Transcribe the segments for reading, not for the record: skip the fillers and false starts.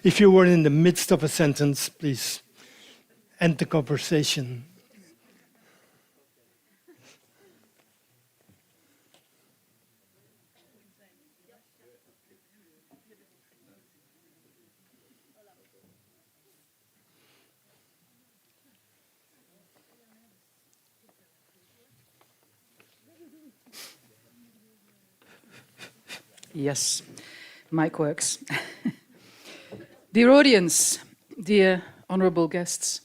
if you were in the midst of a sentence, please end the conversation. Yes, mic works. Dear audience, dear honourable guests,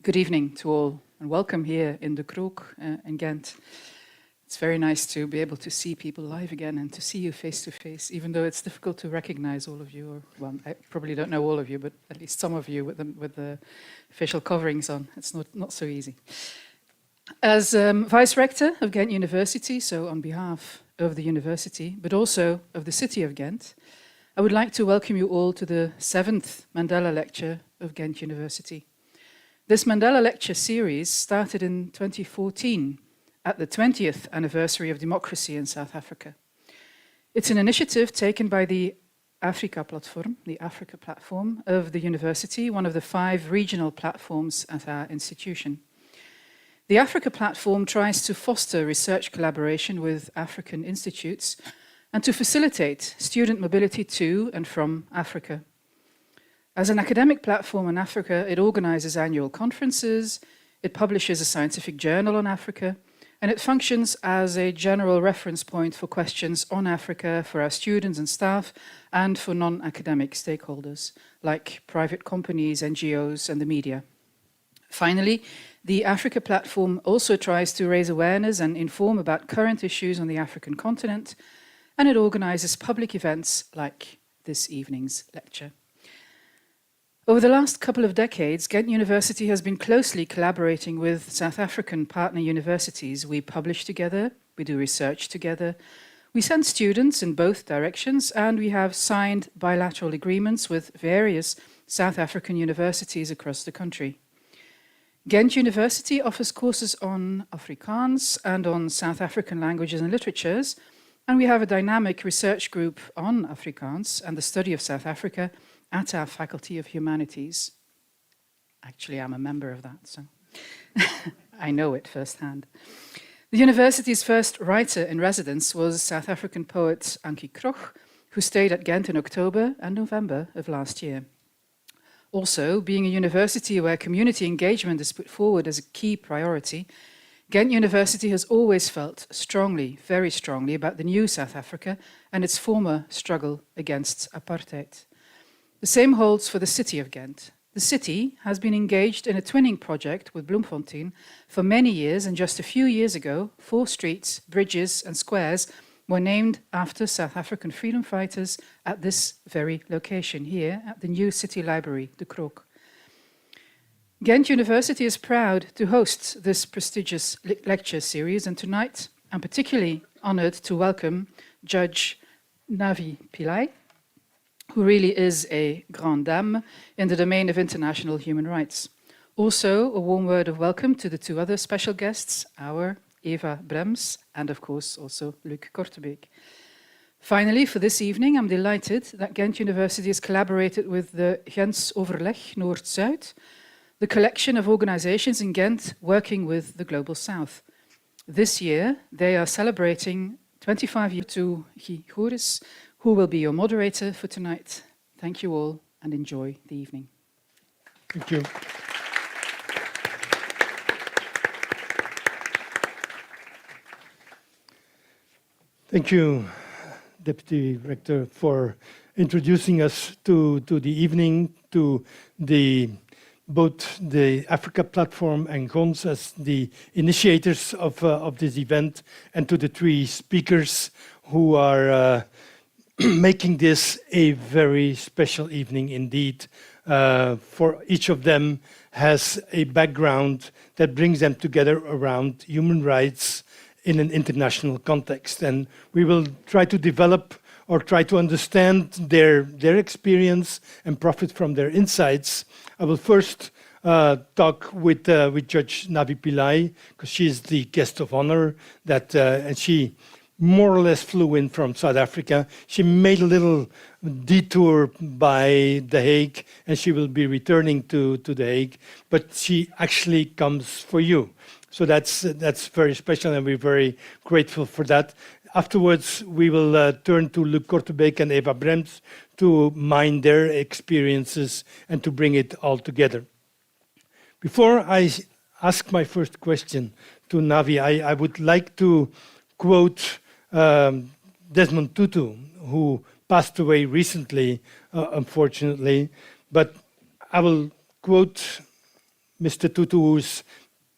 good evening to all and welcome here in the Krook in Ghent. It's very nice to be able to see people live again and to see you face to face, even though it's difficult to recognise all of you, or well, I probably don't know all of you, but at least some of you with the facial coverings on. It's not so easy. As Vice Rector of Ghent University, so on behalf of the university, but also of the City of Ghent, I would like to welcome you all to the 7th Mandela Lecture of Ghent University. This Mandela Lecture series started in 2014 at the 20th anniversary of democracy in South Africa. It's an initiative taken by the Africa platform of the university, one of the 5 regional platforms at our institution. The Africa platform tries to foster research collaboration with African institutes and to facilitate student mobility to and from Africa. As an academic platform in Africa, it organizes annual conferences, it publishes a scientific journal on Africa, and it functions as a general reference point for questions on Africa for our students and staff and for non-academic stakeholders, like private companies, NGOs, and the media. Finally, the Africa platform also tries to raise awareness and inform about current issues on the African continent, and it organizes public events like this evening's lecture. Over the last couple of decades, Ghent University has been closely collaborating with South African partner universities. We publish together, we do research together, we send students in both directions, and we have signed bilateral agreements with various South African universities across the country. Ghent University offers courses on Afrikaans and on South African languages and literatures, and we have a dynamic research group on Afrikaans and the study of South Africa at our Faculty of Humanities. Actually, I'm a member of that, so I know it firsthand. The university's first writer in residence was South African poet Ankie Krog, who stayed at Ghent in October and November of last year. Also, being a university where community engagement is put forward as a key priority, Ghent University has always felt strongly, very strongly, about the new South Africa and its former struggle against apartheid. The same holds for the City of Ghent. The city has been engaged in a twinning project with Bloemfontein for many years, and just a few years ago, 4 streets, bridges and squares were named after South African freedom fighters at this very location here at the new city library, the Krook. Ghent University is proud to host this prestigious lecture series, and tonight I'm particularly honored to welcome Judge Navi Pillay, who really is a grande dame in the domain of international human rights. Also, a warm word of welcome to the 2 other special guests, our Eva Brems, and of course also Luc Kortebeek. Finally, for this evening, I'm delighted that Ghent University has collaborated with the Gents Overleg Noord-Zuid, the collection of organizations in Ghent working with the Global South. This year, they are celebrating 25 years to Guy Goris, who will be your moderator for tonight. Thank you all and enjoy the evening. Thank you. Thank you, Deputy Rector, for introducing us to the evening, to both the Africa Platform and GONS as the initiators of this event, and to the 3 speakers who are making this a very special evening indeed. For each of them has a background that brings them together around human rights in an international context. And we will try to develop or try to understand their experience and profit from their insights. I will first talk with Judge Navi Pillay, because she is the guest of honor, and she more or less flew in from South Africa. She made a little detour by The Hague, and she will be returning to The Hague, but she actually comes for you. So that's very special, and we're very grateful for that. Afterwards, we will turn to Luc Kortebeek and Eva Brems to mine their experiences and to bring it all together. Before I ask my first question to Navi, I would like to quote Desmond Tutu, who passed away recently, unfortunately. But I will quote Mr. Tutu, who's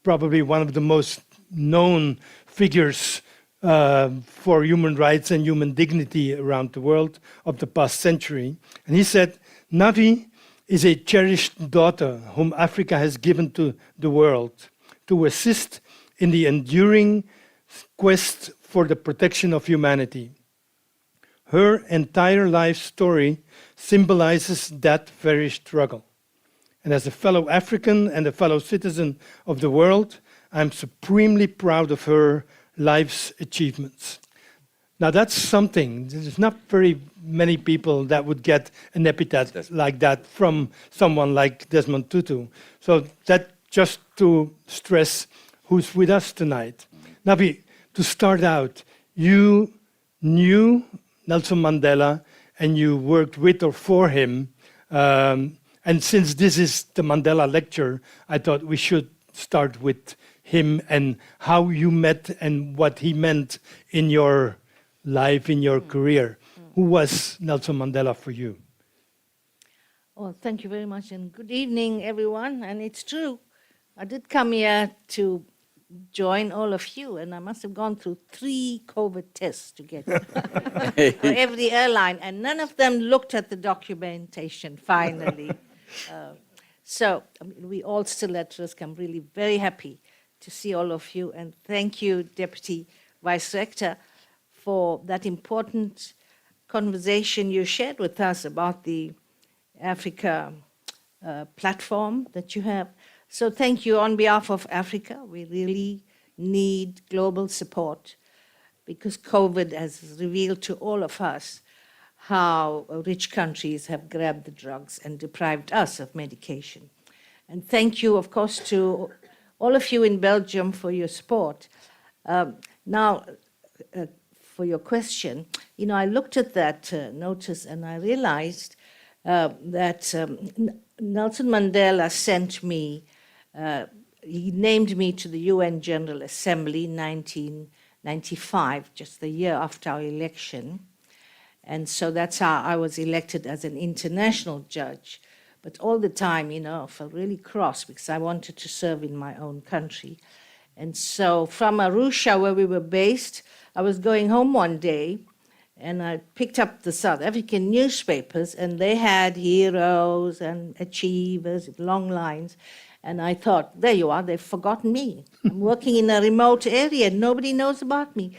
probably one of the most known figures for human rights and human dignity around the world of the past century. And he said, Navi is a cherished daughter whom Africa has given to the world to assist in the enduring quest for the protection of humanity. Her entire life story symbolizes that very struggle. And as a fellow African and a fellow citizen of the world, I'm supremely proud of her life's achievements. Now that's something. There's not very many people that would get an epithet like that from someone like Desmond Tutu. So that just to stress who's with us tonight. Navi, to start out, you knew Nelson Mandela and you worked with or for him. And since this is the Mandela Lecture, I thought we should start with him and how you met and what he meant in your life, in your career. Who was Nelson Mandela for you? Well, thank you very much, and good evening, everyone. And it's true, I did come here to join all of you, and I must have gone through 3 COVID tests to get here. For every airline, and none of them looked at the documentation, finally. So we all still at risk. I'm really very happy to see all of you, and thank you, Deputy Vice Rector, for that important conversation you shared with us about the Africa platform that you have. So thank you on behalf of Africa. We really need global support because COVID has revealed to all of us how rich countries have grabbed the drugs and deprived us of medication. And thank you, of course, to all of you in Belgium for your support. Now, for your question, I looked at that notice and I realized that Nelson Mandela sent me, he named me to the UN General Assembly in 1995, just the year after our election. And so that's how I was elected as an international judge. But all the time, I felt really cross because I wanted to serve in my own country. And so from Arusha, where we were based, I was going home one day and I picked up the South African newspapers and they had heroes and achievers, long lines. And I thought, there you are, they've forgotten me. I'm working in a remote area, nobody knows about me.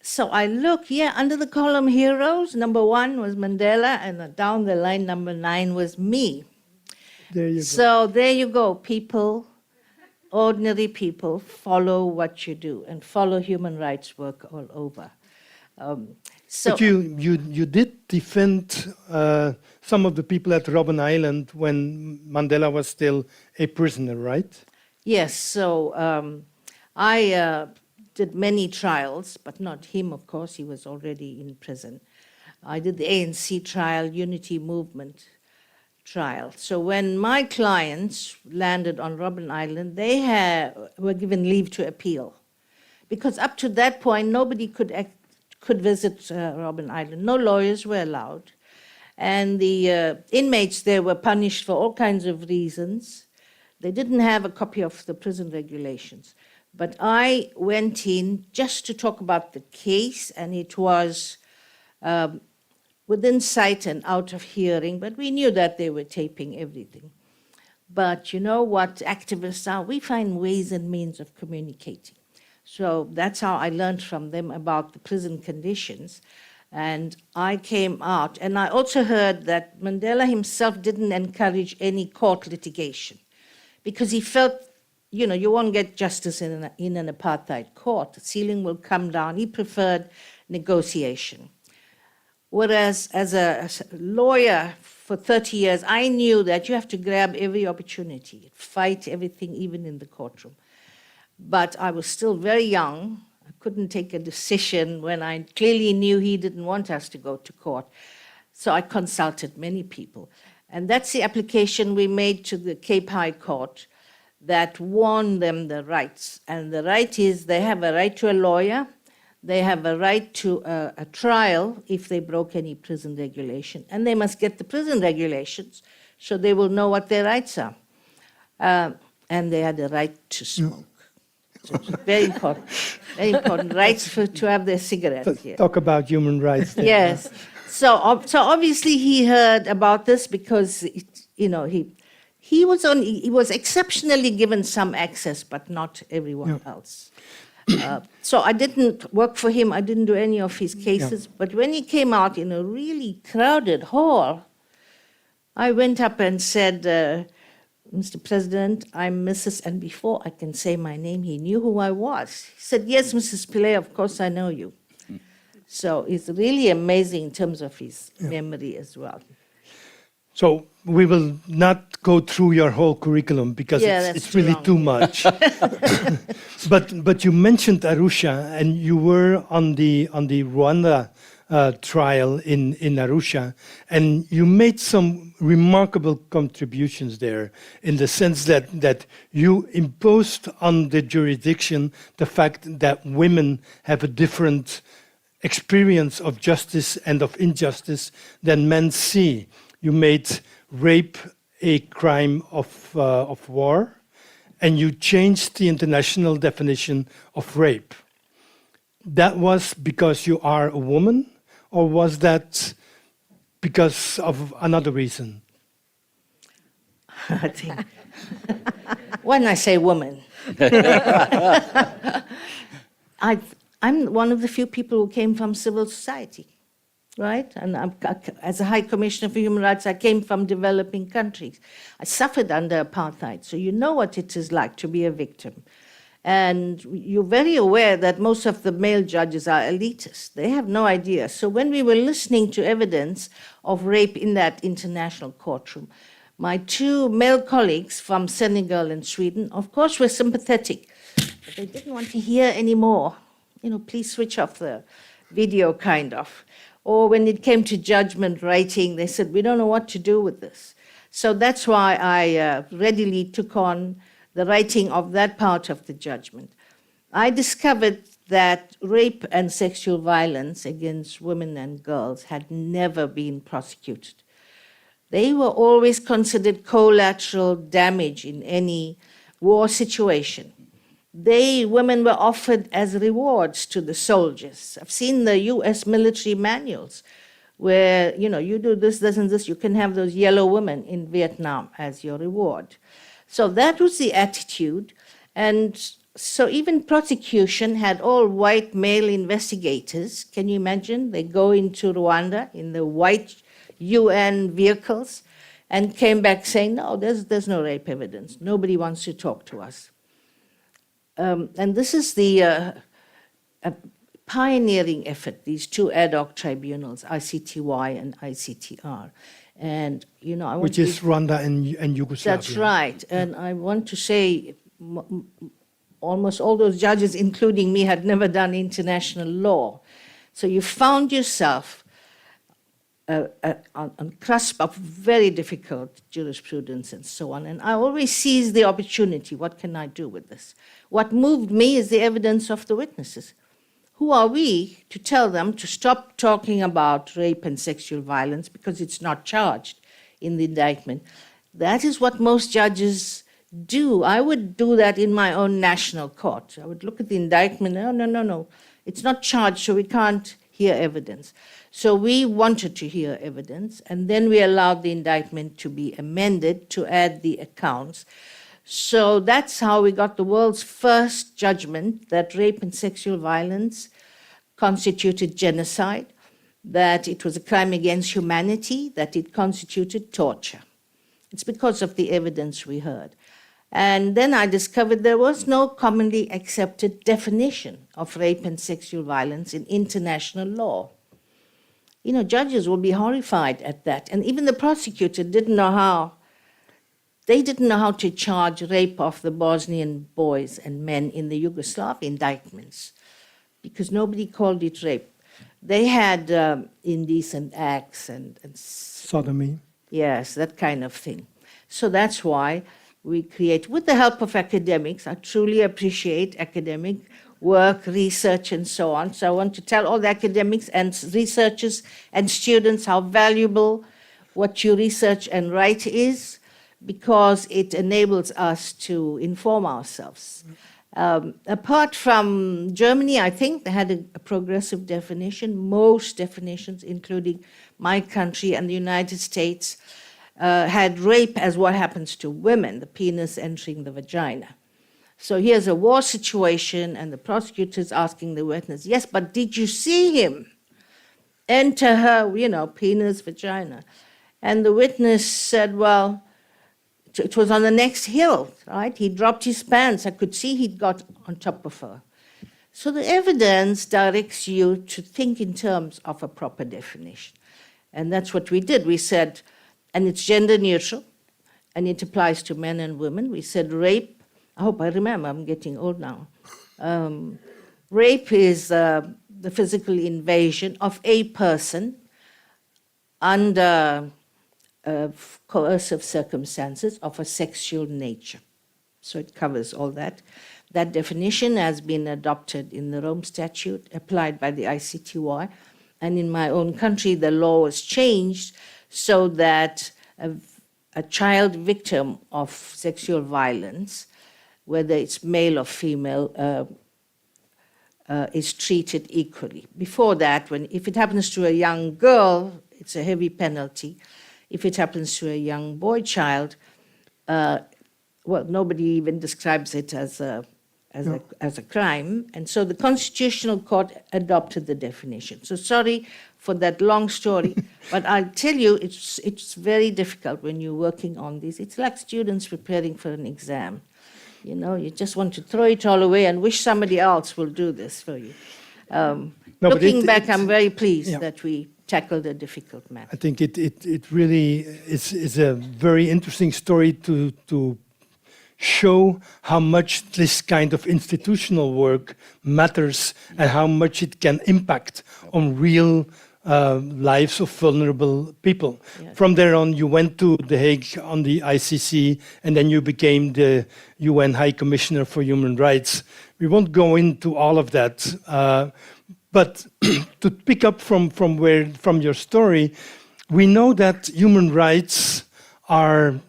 So I look, under the column heroes, number 1 was Mandela, and down the line, number 9 was me. There you go. So there you go, people, ordinary people, follow what you do and follow human rights work all over. But you did defend some of the people at Robben Island when Mandela was still a prisoner, right? Yes, so I did many trials, but not him, of course, he was already in prison. I did the ANC trial, Unity Movement trial. So when my clients landed on Robben Island, they were given leave to appeal. Because up to that point, nobody could visit Robben Island. No lawyers were allowed. And the inmates there were punished for all kinds of reasons. They didn't have a copy of the prison regulations. But I went in just to talk about the case, and it was within sight and out of hearing, but we knew that they were taping everything. But you know what activists are? We find ways and means of communicating. So that's how I learned from them about the prison conditions. And I came out, and I also heard that Mandela himself didn't encourage any court litigation because he felt you won't get justice in an apartheid court. The ceiling will come down. He preferred negotiation. Whereas as a lawyer for 30 years, I knew that you have to grab every opportunity, fight everything, even in the courtroom. But I was still very young. I couldn't take a decision when I clearly knew he didn't want us to go to court. So I consulted many people. And that's the application we made to the Cape High Court that won them the rights. And the right is they have a right to a lawyer. They have a right to a trial if they broke any prison regulation. And they must get the prison regulations so they will know what their rights are. And they had a right to smoke. So very important. Very important. Rights to have their cigarettes here. Talk about human rights there. Yes. So obviously he heard about this because, he was exceptionally given some access, but not everyone else. So I didn't work for him. I didn't do any of his cases. But when he came out in a really crowded hall, I went up and said, Mr. President, I'm Mrs. And before I can say my name, he knew who I was. He said, yes, Mrs. Pillay, of course I know you. So it's really amazing in terms of his memory as well. So we will not go through your whole curriculum because it's really too much. But you mentioned Arusha, and you were on the Rwanda trial in Arusha, and you made some remarkable contributions there in the sense that you imposed on the jurisdiction the fact that women have a different experience of justice and of injustice than men see. You made rape a crime of war, and you changed the international definition of rape. That was because you are a woman, or was that because of another reason? I think when I say woman, I'm one of the few people who came from civil society. Right? And as a High Commissioner for Human Rights, I came from developing countries. I suffered under apartheid, so you know what it is like to be a victim. And you're very aware that most of the male judges are elitists. They have no idea. So when we were listening to evidence of rape in that international courtroom, my two male colleagues from Senegal and Sweden, of course, were sympathetic, but they didn't want to hear anymore. Please switch off the video, kind of. Or when it came to judgment writing, they said, we don't know what to do with this. So that's why I readily took on the writing of that part of the judgment. I discovered that rape and sexual violence against women and girls had never been prosecuted. They were always considered collateral damage in any war situation. Women were offered as rewards to the soldiers. I've seen the US military manuals where, you do this, this, and this, you can have those yellow women in Vietnam as your reward. So that was the attitude. And so even prosecution had all white male investigators. Can you imagine? They go into Rwanda in the white UN vehicles and came back saying, no, there's no rape evidence. Nobody wants to talk to us. And this is the pioneering effort, these two ad hoc tribunals, ICTY and ICTR. And, I want Which is Rwanda and Yugoslavia. That's right. And I want to say almost all those judges, including me, had never done international law. So you found yourself on cusp of very difficult jurisprudence and so on. And I always seize the opportunity. What can I do with this? What moved me is the evidence of the witnesses. Who are we to tell them to stop talking about rape and sexual violence because it's not charged in the indictment? That is what most judges do. I would do that in my own national court. I would look at the indictment. No. It's not charged, so we can't hear evidence. So we wanted to hear evidence, and then we allowed the indictment to be amended to add the accounts. So that's how we got the world's first judgment that rape and sexual violence constituted genocide, that it was a crime against humanity, that it constituted torture. It's because of the evidence we heard. And then I discovered there was no commonly accepted definition of rape and sexual violence in international law. You know, judges will be horrified at that. And even the prosecutor didn't know how. They didn't know how to charge rape of the Bosnian boys and men in the Yugoslav indictments because nobody called it rape. They had indecent acts and Sodomy. yes, that kind of thing. So that's why we create, with the help of academics, I truly appreciate academic work, research, and so on. So I want to tell all the academics and researchers and students how valuable what you research and write is, because it enables us to inform ourselves. Apart from Germany, I think they had a progressive definition. Most definitions, including my country and the United States, had rape as what happens to women, the penis entering the vagina. So here's a war situation, and the prosecutor's asking the witness, yes, but did you see him enter her, you know, penis, vagina? And the witness said, well, it was on the next hill, right? He dropped his pants. I could see he'd got on top of her. So the evidence directs you to think in terms of a proper definition. And that's what we did. We said, and it's gender neutral, and it applies to men and women. We said rape, I hope I remember, I'm getting old now. Rape is the physical invasion of a person under coercive circumstances of a sexual nature. So it covers all that. That definition has been adopted in the Rome Statute, applied by the ICTY, and in my own country, the law was changed so that a child victim of sexual violence, whether it's male or female, is treated equally. Before that, if it happens to a young girl, it's a heavy penalty. If it happens to a young boy child, well, nobody even describes it as a crime. And so the Constitutional Court adopted the definition. So sorry for that long story, but I'll tell you, it's very difficult when you're working on this. It's like students preparing for an exam. You know, you just want to throw it all away and wish somebody else will do this for you. Looking back, I'm very pleased that we tackled a difficult matter. I think it really is a very interesting story to show how much this kind of institutional work matters and how much it can impact on real lives of vulnerable people. Yes. From there on, you went to The Hague on the ICC, and then you became the UN High Commissioner for Human Rights. We won't go into all of that, but to pick up from your story, we know that human rights are,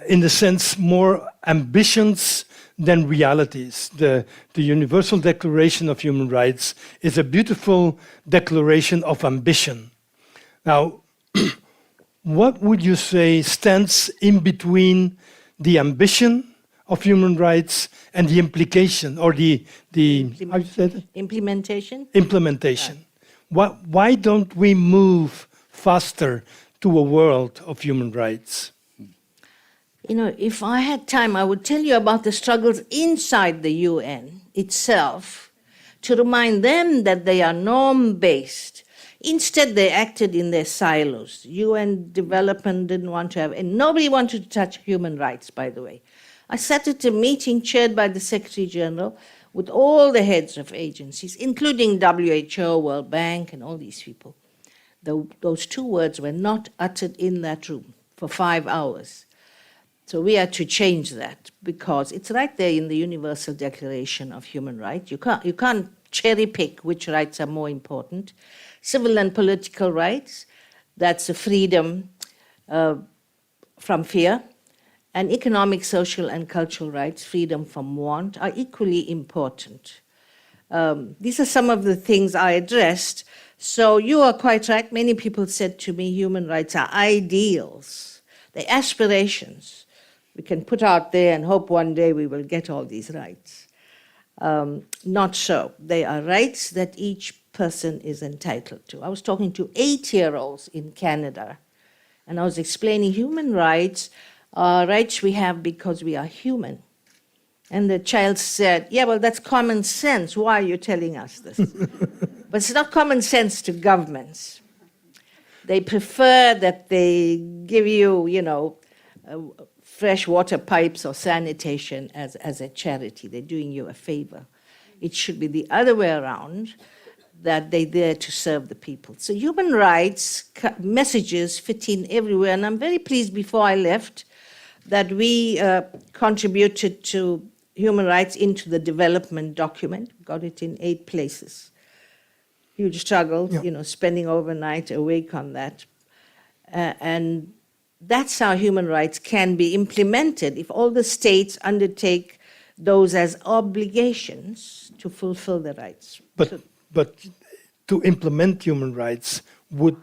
in a sense, more ambitions than realities. The Universal Declaration of Human Rights is a beautiful declaration of ambition. Now, what would you say stands in between the ambition of human rights and the implication, or the how you said it? Implementation? Implementation. Why don't we move faster to a world of human rights? You know, if I had time, I would tell you about the struggles inside the UN itself to remind them that they are norm-based. Instead, they acted in their silos. UN development didn't want to have, and nobody wanted to touch human rights, by the way. I sat at a meeting chaired by the Secretary General with all the heads of agencies, including WHO, World Bank, and all these people. Those two words were not uttered in that room for 5 hours. So we had to change that because it's right there in the Universal Declaration of Human Rights. You can't cherry pick which rights are more important. Civil and political rights, that's a freedom from fear. And economic, social, and cultural rights, freedom from want, are equally important. These are some of the things I addressed. So you are quite right. Many people said to me, human rights are ideals. They're aspirations we can put out there and hope one day we will get all these rights. Not so. They are rights that each person is entitled to. I was talking to 8-year-olds in Canada, and I was explaining human rights Rights we have because we are human. And the child said, yeah, well, that's common sense. Why are you telling us this? But it's not common sense to governments. They prefer that they give you, fresh water pipes or sanitation as a charity. They're doing you a favor. It should be the other way around, that they're there to serve the people. So human rights messages fit in everywhere. And I'm very pleased before I left that we contributed to human rights into the development document, got it in 8 places. Huge struggle, spending overnight awake on that. And that's how human rights can be implemented if all the states undertake those as obligations to fulfill the rights. But to implement human rights would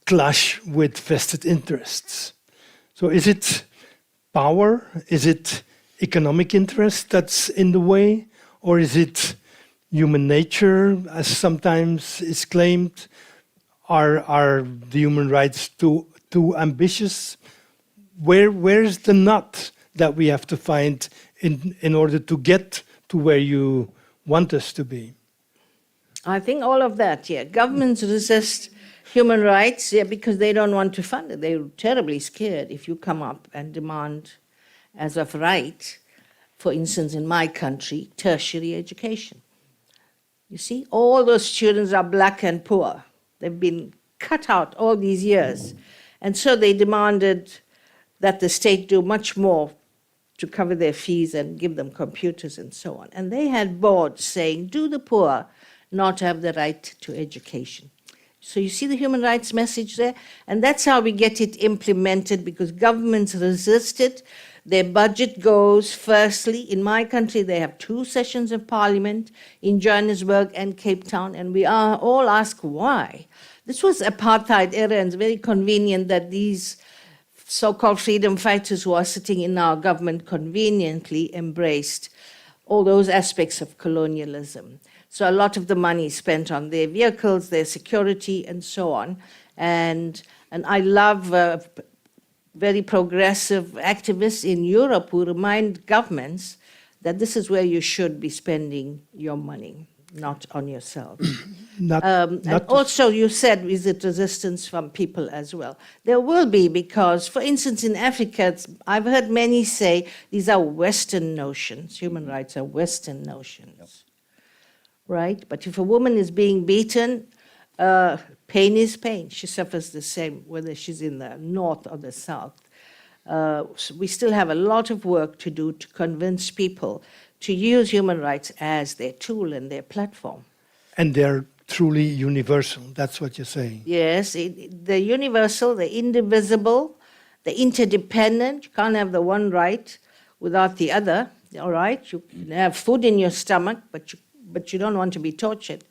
clash with vested interests. So is it power? Is it economic interest that's in the way? Or is it human nature, as sometimes is claimed? Are the human rights too ambitious? Where is the nut that we have to find in order to get to where you want us to be? I think all of that, yeah. Governments resist human rights, because they don't want to fund it. They're terribly scared if you come up and demand, as of right, for instance, in my country, tertiary education. You see, all those students are black and poor. They've been cut out all these years. And so they demanded that the state do much more to cover their fees and give them computers and so on. And they had boards saying, do the poor not have the right to education? So you see the human rights message there? And that's how we get it implemented, because governments resist it. Their budget goes, firstly, in my country, they have 2 sessions of parliament in Johannesburg and Cape Town, and we are all ask why. This was apartheid era, and it's very convenient that these so-called freedom fighters who are sitting in our government conveniently embraced all those aspects of colonialism. So a lot of the money is spent on their vehicles, their security, and so on. And I love very progressive activists in Europe who remind governments that this is where you should be spending your money, not on yourself. And also, you said, is it resistance from people as well? There will be, because, for instance, in Africa, I've heard many say these are Western notions. Human rights are Western notions, right? But if a woman is being beaten, pain is pain. She suffers the same, whether she's in the north or the south. So we still have a lot of work to do to convince people to use human rights as their tool and their platform. And they're truly universal, that's what you're saying. Yes, the universal, the indivisible, the interdependent. You can't have the one right without the other, all right? You can have food in your stomach, but you don't want to be tortured.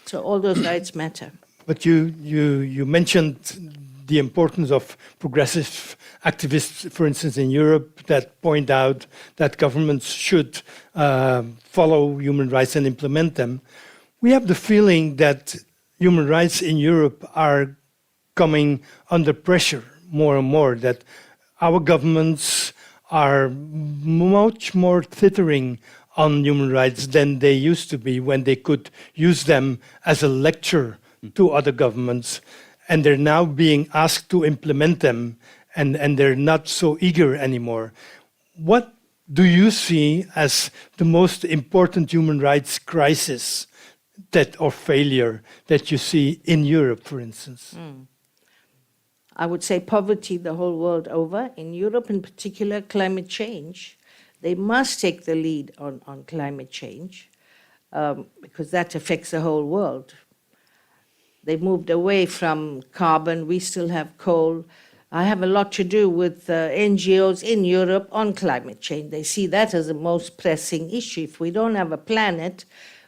So all those rights matter. But you mentioned the importance of progressive activists, for instance, in Europe, that point out that governments should follow human rights and implement them. We have the feeling that human rights in Europe are coming under pressure more and more, that our governments are much more tethering on human rights than they used to be, when they could use them as a lecture to other governments. And they're now being asked to implement them, and they're not so eager anymore. What do you see as the most important human rights crisis or failure that you see in Europe, for instance? I would say poverty the whole world over. In Europe in particular, climate change. They must take the lead on climate change, because that affects the whole world. They've moved away from carbon. We still have coal. I have a lot to do with NGOs in Europe on climate change. They see that as the most pressing issue. If we don't have a planet,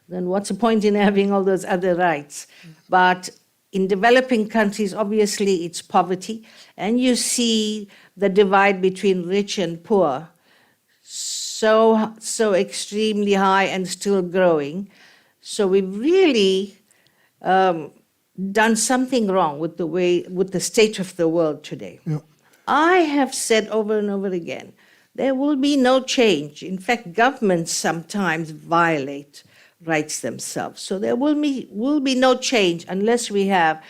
then what's the point in having all those other rights? But in developing countries, obviously, it's poverty. And you see the divide between rich and poor so extremely high and still growing. So we've really done something wrong with the state of the world today. Yeah. I have said over and over again, there will be no change. In fact, governments sometimes violate rights themselves. So there will be no change unless we have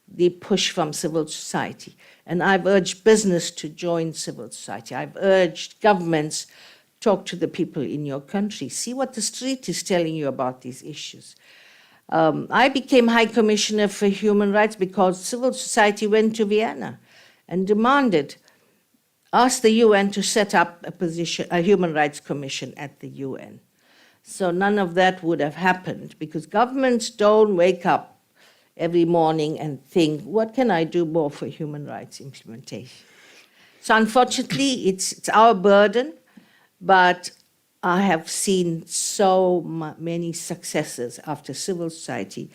the push from civil society. And I've urged business to join civil society. I've urged governments, talk to the people in your country, see what the street is telling you about these issues. I became High Commissioner for Human Rights because civil society went to Vienna and asked the UN to set up a Human Rights Commission at the UN. So none of that would have happened because governments don't wake up every morning and think, what can I do more for human rights implementation? So unfortunately, it's our burden, but I have seen so many successes after civil society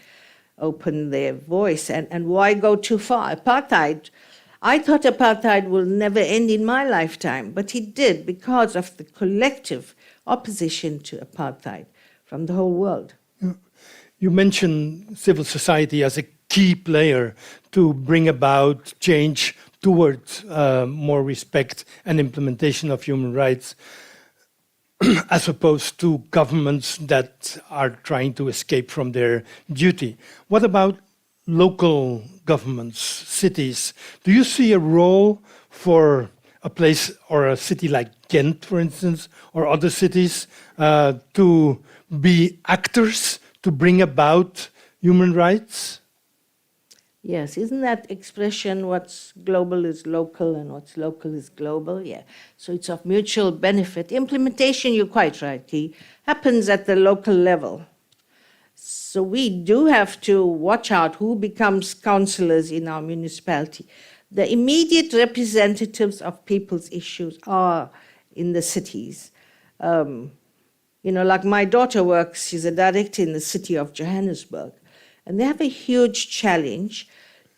opened their voice. And why go too far? Apartheid, I thought apartheid will never end in my lifetime, but it did because of the collective opposition to apartheid from the whole world. You mentioned civil society as a key player to bring about change towards more respect and implementation of human rights, as opposed to governments that are trying to escape from their duty. What about local governments, cities? Do you see a role for a place or a city like Ghent, for instance, or other cities to be actors to bring about human rights? Yes, isn't that expression, what's global is local and what's local is global? Yeah, so it's of mutual benefit. Implementation, you're quite right, Key, happens at the local level. So we do have to watch out who becomes councillors in our municipality. The immediate representatives of people's issues are in the cities. Like my daughter works, she's a director in the City of Johannesburg, and they have a huge challenge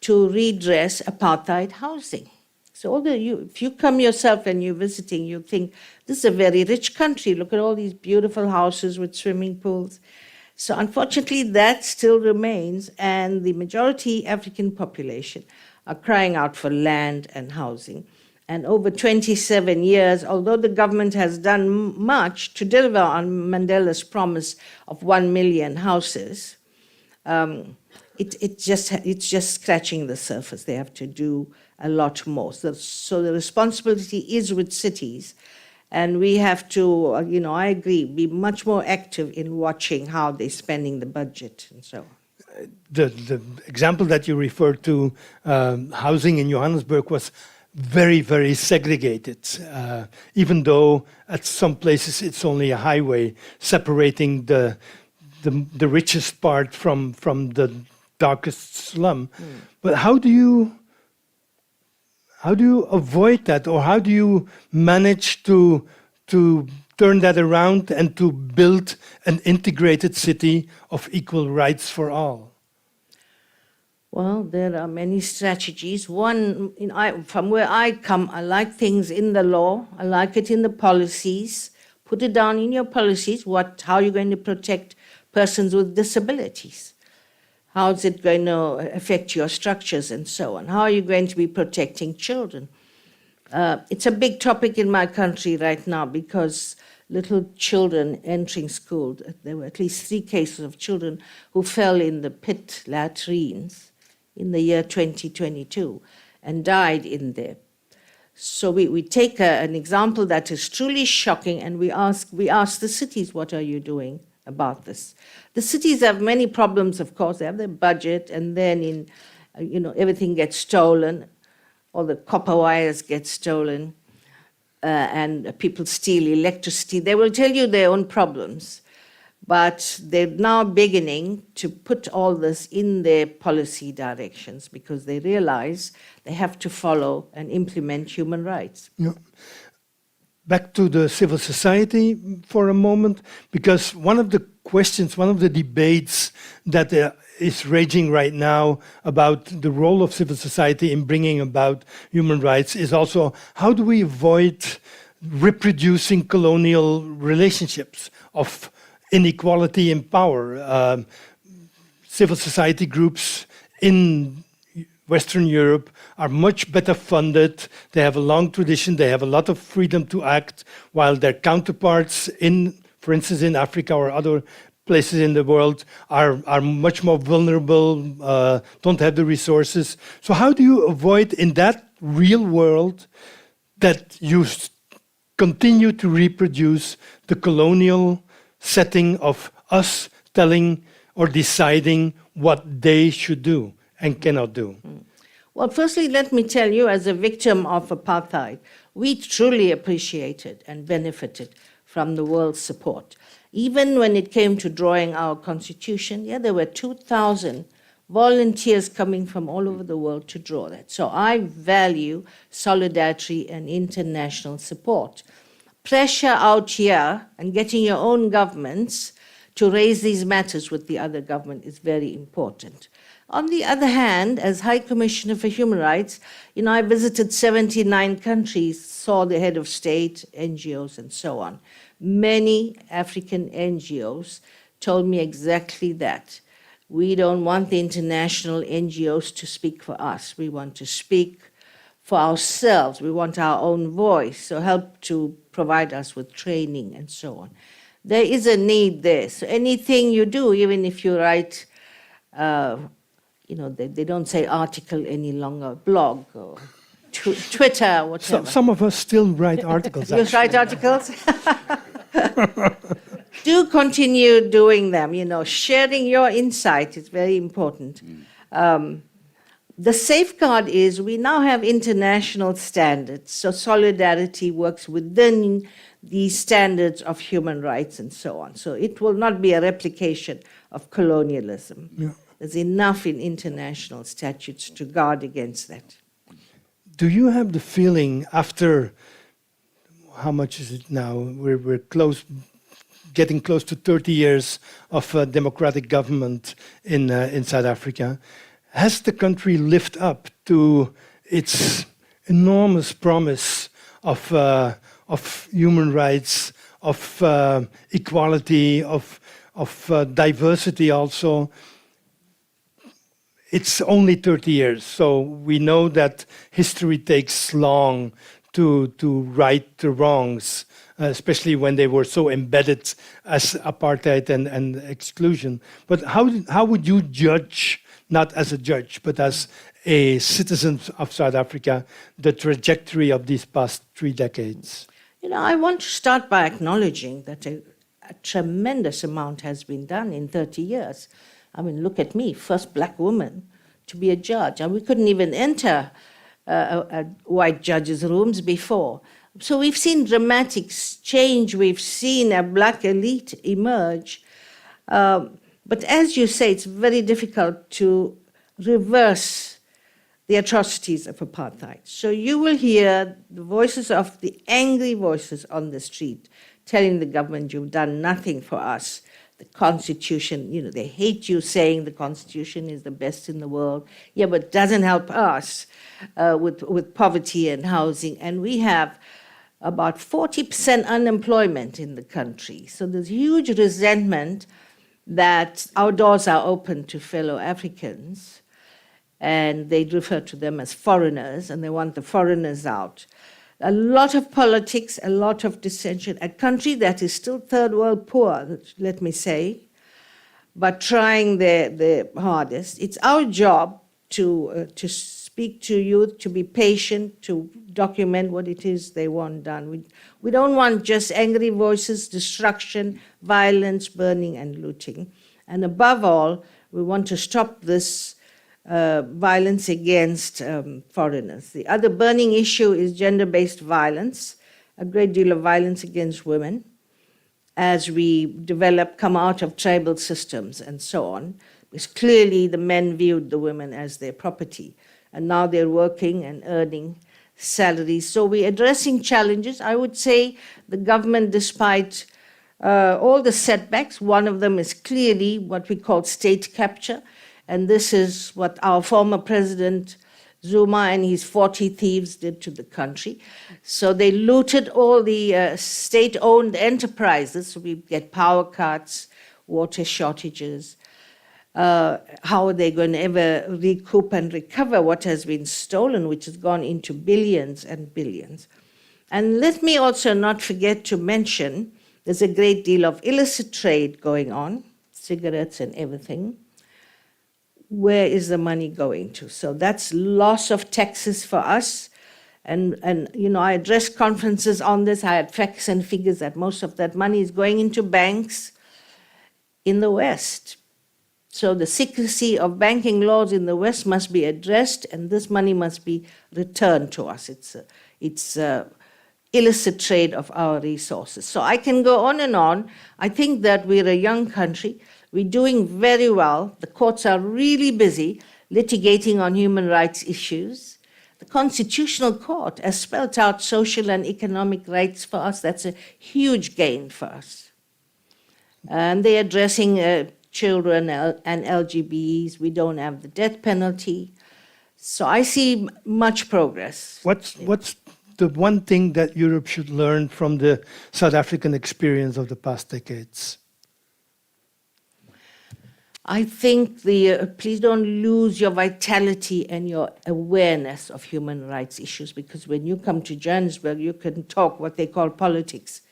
to redress apartheid housing. So if you come yourself and you're visiting, you think, this is a very rich country. Look at all these beautiful houses with swimming pools. So unfortunately, that still remains, and the majority African population are crying out for land and housing. And over 27 years, although the government has done much to deliver on Mandela's promise of 1 million houses, it's just scratching the surface. They have to do a lot more. So the responsibility is with cities. And we have to, I agree, be much more active in watching how they're spending the budget and so on. The example that you referred to, housing in Johannesburg, was very, very segregated, even though at some places it's only a highway separating the richest part from the darkest slum. But how do you avoid that, or how do you manage to turn that around and to build an integrated city of equal rights for all? Well, there are many strategies. One, from where I come, I like things in the law. I like it in the policies. Put it down in your policies, how you're going to protect persons with disabilities. How is it going to affect your structures and so on? How are you going to be protecting children? It's a big topic in my country right now because little children entering school, there were at least 3 cases of children who fell in the pit latrines in the year 2022 and died in there. So we take an example that is truly shocking and we ask the cities, what are you doing about this? The cities have many problems, of course. They have their budget, and then everything gets stolen. All the copper wires get stolen, and people steal electricity. They will tell you their own problems, but they're now beginning to put all this in their policy directions because they realize they have to follow and implement human rights. Yeah. Back to the civil society for a moment, because one of the questions, one of the debates that is raging right now about the role of civil society in bringing about human rights is also how do we avoid reproducing colonial relationships of inequality in power. Civil society groups in Western Europe are much better funded. They have a long tradition. They have a lot of freedom to act, while their counterparts in, for instance, in Africa or other places in the world are much more vulnerable, don't have the resources. So how do you avoid in that real world that you continue to reproduce the colonial setting of us telling or deciding what they should do and cannot do? Well, firstly, let me tell you, as a victim of apartheid, we truly appreciated and benefited from the world's support. Even when it came to drawing our constitution, there were 2,000 volunteers coming from all over the world to draw that. So I value solidarity and international support. Pressure out here and getting your own governments to raise these matters with the other government is very important. On the other hand, as High Commissioner for Human Rights, I visited 79 countries, saw the head of state, NGOs, and so on. Many African NGOs told me exactly that. We don't want the international NGOs to speak for us. We want to speak for ourselves. We want our own voice, so help to provide us with training and so on. There is a need there. So anything you do, even if you write, they don't say article any longer, blog or Twitter, whatever. Some of us still write articles. You write articles? Do continue doing them, sharing your insight is very important. The safeguard is we now have international standards, so solidarity works within these standards of human rights and so on. So it will not be a replication of colonialism. Yeah. There's enough in international statutes to guard against that. Do you have the feeling after, how much is it now? We're close, getting close to 30 years of democratic government in South Africa. Has the country lived up to its enormous promise of human rights, of equality, of diversity also? It's only 30 years, so we know that history takes long to right the wrongs, especially when they were so embedded as apartheid and exclusion. But how would you judge, not as a judge, but as a citizen of South Africa, the trajectory of these past 3 decades? I want to start by acknowledging that a tremendous amount has been done in 30 years. I mean, look at me, first black woman to be a judge. And we couldn't even enter a white judges' rooms before. So we've seen dramatic change. We've seen a black elite emerge. But as you say, it's very difficult to reverse the atrocities of apartheid. So you will hear the voices of the angry voices on the street telling the government, you've done nothing for us. The Constitution, they hate you saying the Constitution is the best in the world. Yeah, but it doesn't help us with poverty and housing. And we have about 40% unemployment in the country. So there's huge resentment that our doors are open to fellow Africans, and they refer to them as foreigners, and they want the foreigners out. A lot of politics, a lot of dissension, a country that is still third world poor, let me say, but trying their hardest. It's our job to speak to youth, to be patient, to document what it is they want done. We don't want just angry voices, destruction, violence, burning and looting. And above all, we want to stop this violence against foreigners. The other burning issue is gender-based violence, a great deal of violence against women as we come out of tribal systems and so on. Because clearly the men viewed the women as their property, and now they're working and earning salaries. So we're addressing challenges. I would say the government, despite all the setbacks, one of them is clearly what we call state capture. And this is what our former president, Zuma, and his 40 thieves did to the country. So they looted all the state-owned enterprises. So we get power cuts, water shortages. how are they going to ever recoup and recover what has been stolen, which has gone into billions and billions? And let me also not forget to mention there's a great deal of illicit trade going on, cigarettes and everything. Where is the money going to? So that's loss of taxes for us. And I addressed conferences on this. I had facts and figures that most of that money is going into banks in the West. So the secrecy of banking laws in the West must be addressed, and this money must be returned to us. It's illicit trade of our resources. So I can go on and on. I think that we're a young country. We're doing very well. The courts are really busy litigating on human rights issues. The Constitutional Court has spelled out social and economic rights for us. That's a huge gain for us. And they're addressing children and LGBTs. We don't have the death penalty. So I see much progress. What's the one thing that Europe should learn from the South African experience of the past decades? I think please don't lose your vitality and your awareness of human rights issues, because when you come to Johannesburg, you can talk what they call politics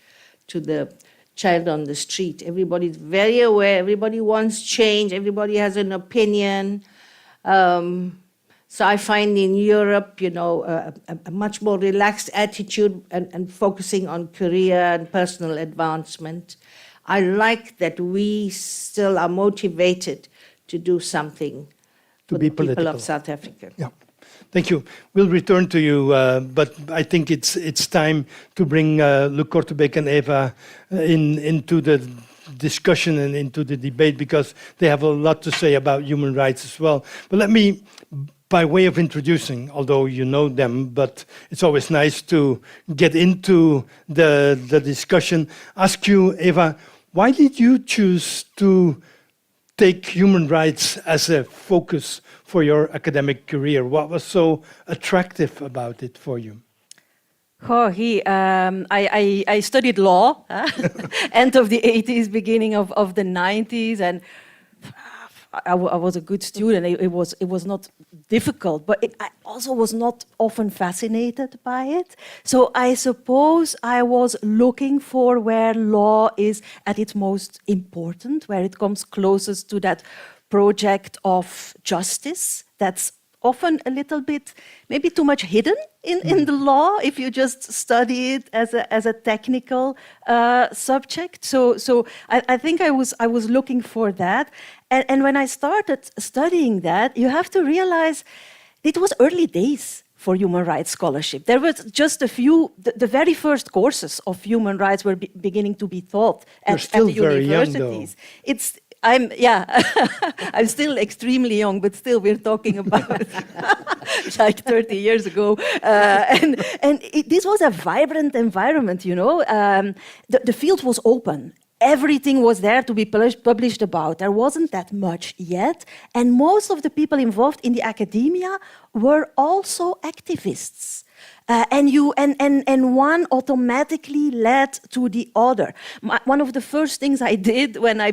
to the child on the street. Everybody's very aware, everybody wants change, everybody has an opinion. So I find in Europe, a much more relaxed attitude and focusing on career and personal advancement. I like that we still are motivated to do something for the people of South Africa. Yeah, thank you. We'll return to you, but I think it's time to bring Luc Kortebeke and Eva into the discussion and into the debate, because they have a lot to say about human rights as well. But let me, by way of introducing, although you know them, but it's always nice to get into the discussion, ask you, Eva, why did you choose to take human rights as a focus for your academic career? What was so attractive about it for you? I studied law, end of the 80s, beginning of the 90s, and I was a good student. It was not difficult, but I also was not often fascinated by it. So I suppose I was looking for where law is at its most important, where it comes closest to that project of justice that's often a little bit, maybe too much hidden in the law if you just study it as a technical subject. So I think I was looking for that. And when I started studying that, you have to realize it was early days for human rights scholarship. There were just a few, the very first courses of human rights were beginning to be taught at the universities. I'm still extremely young, but still we're talking about like 30 years ago. This was a vibrant environment, The field was open. Everything was there to be published about. There wasn't that much yet. And most of the people involved in the academia were also activists. And one automatically led to the other. One of the first things I did when I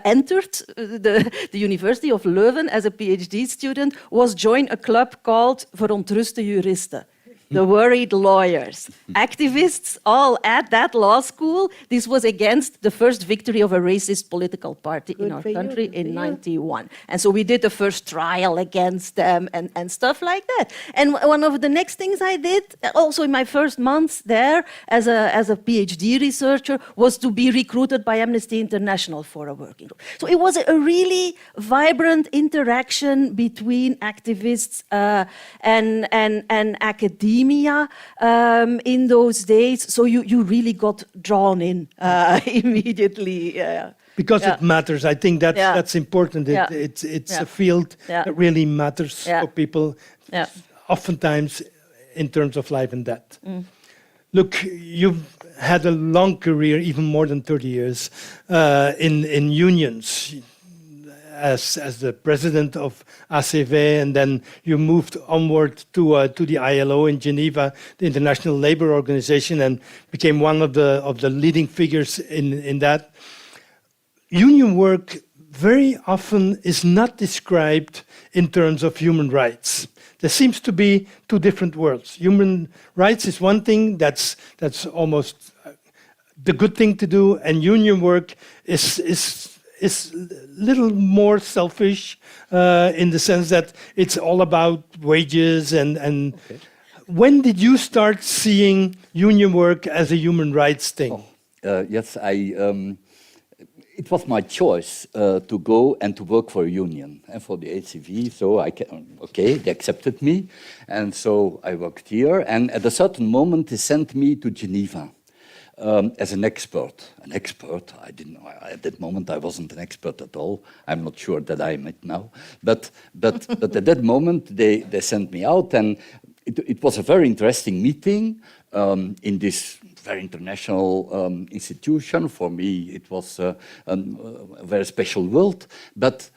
entered the University of Leuven as a PhD student was join a club called Verontruste Juristen. The worried lawyers, activists, all at that law school. This was against the first victory of a racist political party in our country in 91. And so we did the first trial against them and stuff like that. And one of the next things I did, also in my first months there as a PhD researcher, was to be recruited by Amnesty International for a working group. So it was a really vibrant interaction between activists and academia. In those days, so you really got drawn in immediately. Because it matters. I think that's important. It's a field that really matters for people, oftentimes in terms of life and death. Look, you've had a long career, even more than 30 years, in unions. As the president of ACV, and then you moved onward to the ILO in Geneva, the International Labour Organization, and became one of the leading figures in that. Union work very often is not described in terms of human rights. There seems to be two different worlds. Human rights is one thing that's almost the good thing to do, and union work is a little more selfish in the sense that it's all about wages and Okay. When did you start seeing union work as a human rights thing? Yes, it was my choice to go and to work for a union and for the HCV. So they accepted me, and so I worked here. And at a certain moment, they sent me to Geneva as an expert. An expert? I didn't know. At that moment, I wasn't an expert at all. I'm not sure that I am it now. But at that moment, they sent me out, and it was a very interesting meeting in this very international institution. For me, it was a very special world. But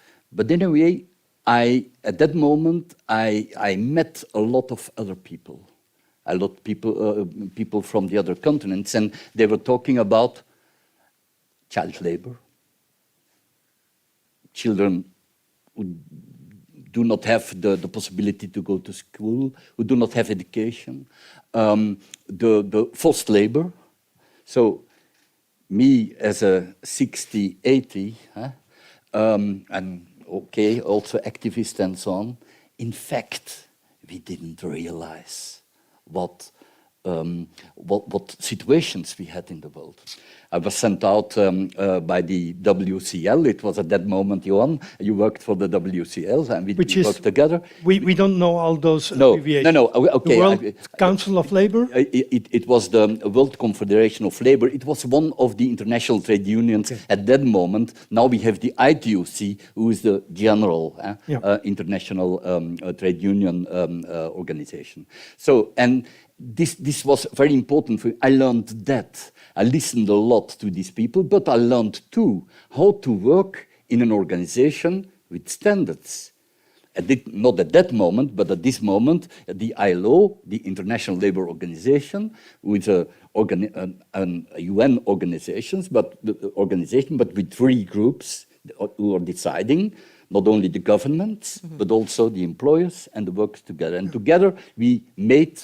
anyway, at that moment, I met a lot of other people. A lot of people from the other continents, and they were talking about child labor, children who do not have the possibility to go to school, who do not have education, the forced labor. So me as a 60, 80, and also activist and so on, in fact, we didn't realize what situations we had in the world. I was sent out by the WCL. It was at that moment, Johan, you worked for the WCL, and we worked together. We don't know all those No, abbreviations. no, okay. The World Council of Labour? It was the World Confederation of Labour. It was one of the international trade unions at that moment. Now we have the ITUC, who is the general international trade union organization. So, and this was very important for me. I learned that. I listened a lot to these people, but I learned too how to work in an organization with standards. Not at that moment, but at this moment, the ILO, the International Labour Organization, with a UN organization, but with three groups who are deciding, not only the governments, but also the employers and the workers together. And together we made,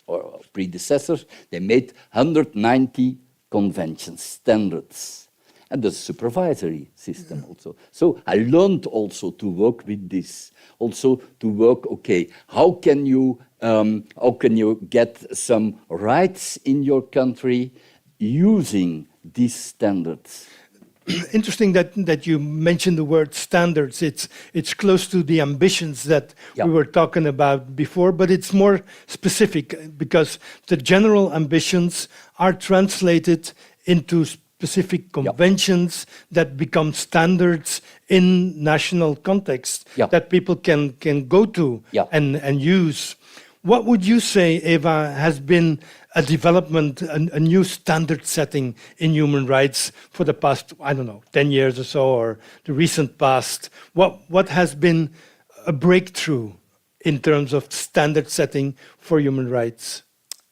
or predecessors, they made 190 conventions, standards, and the supervisory system also. So I learned also to work with this, also to work, how can you get some rights in your country using these standards? Interesting that you mentioned the word standards. It's close to the ambitions that we were talking about before, but it's more specific because the general ambitions are translated into specific conventions that become standards in national context that people can go to and use. What would you say, Eva, has been a development, a new standard setting in human rights for the past, 10 years or so, or the recent past? What has been a breakthrough in terms of standard setting for human rights?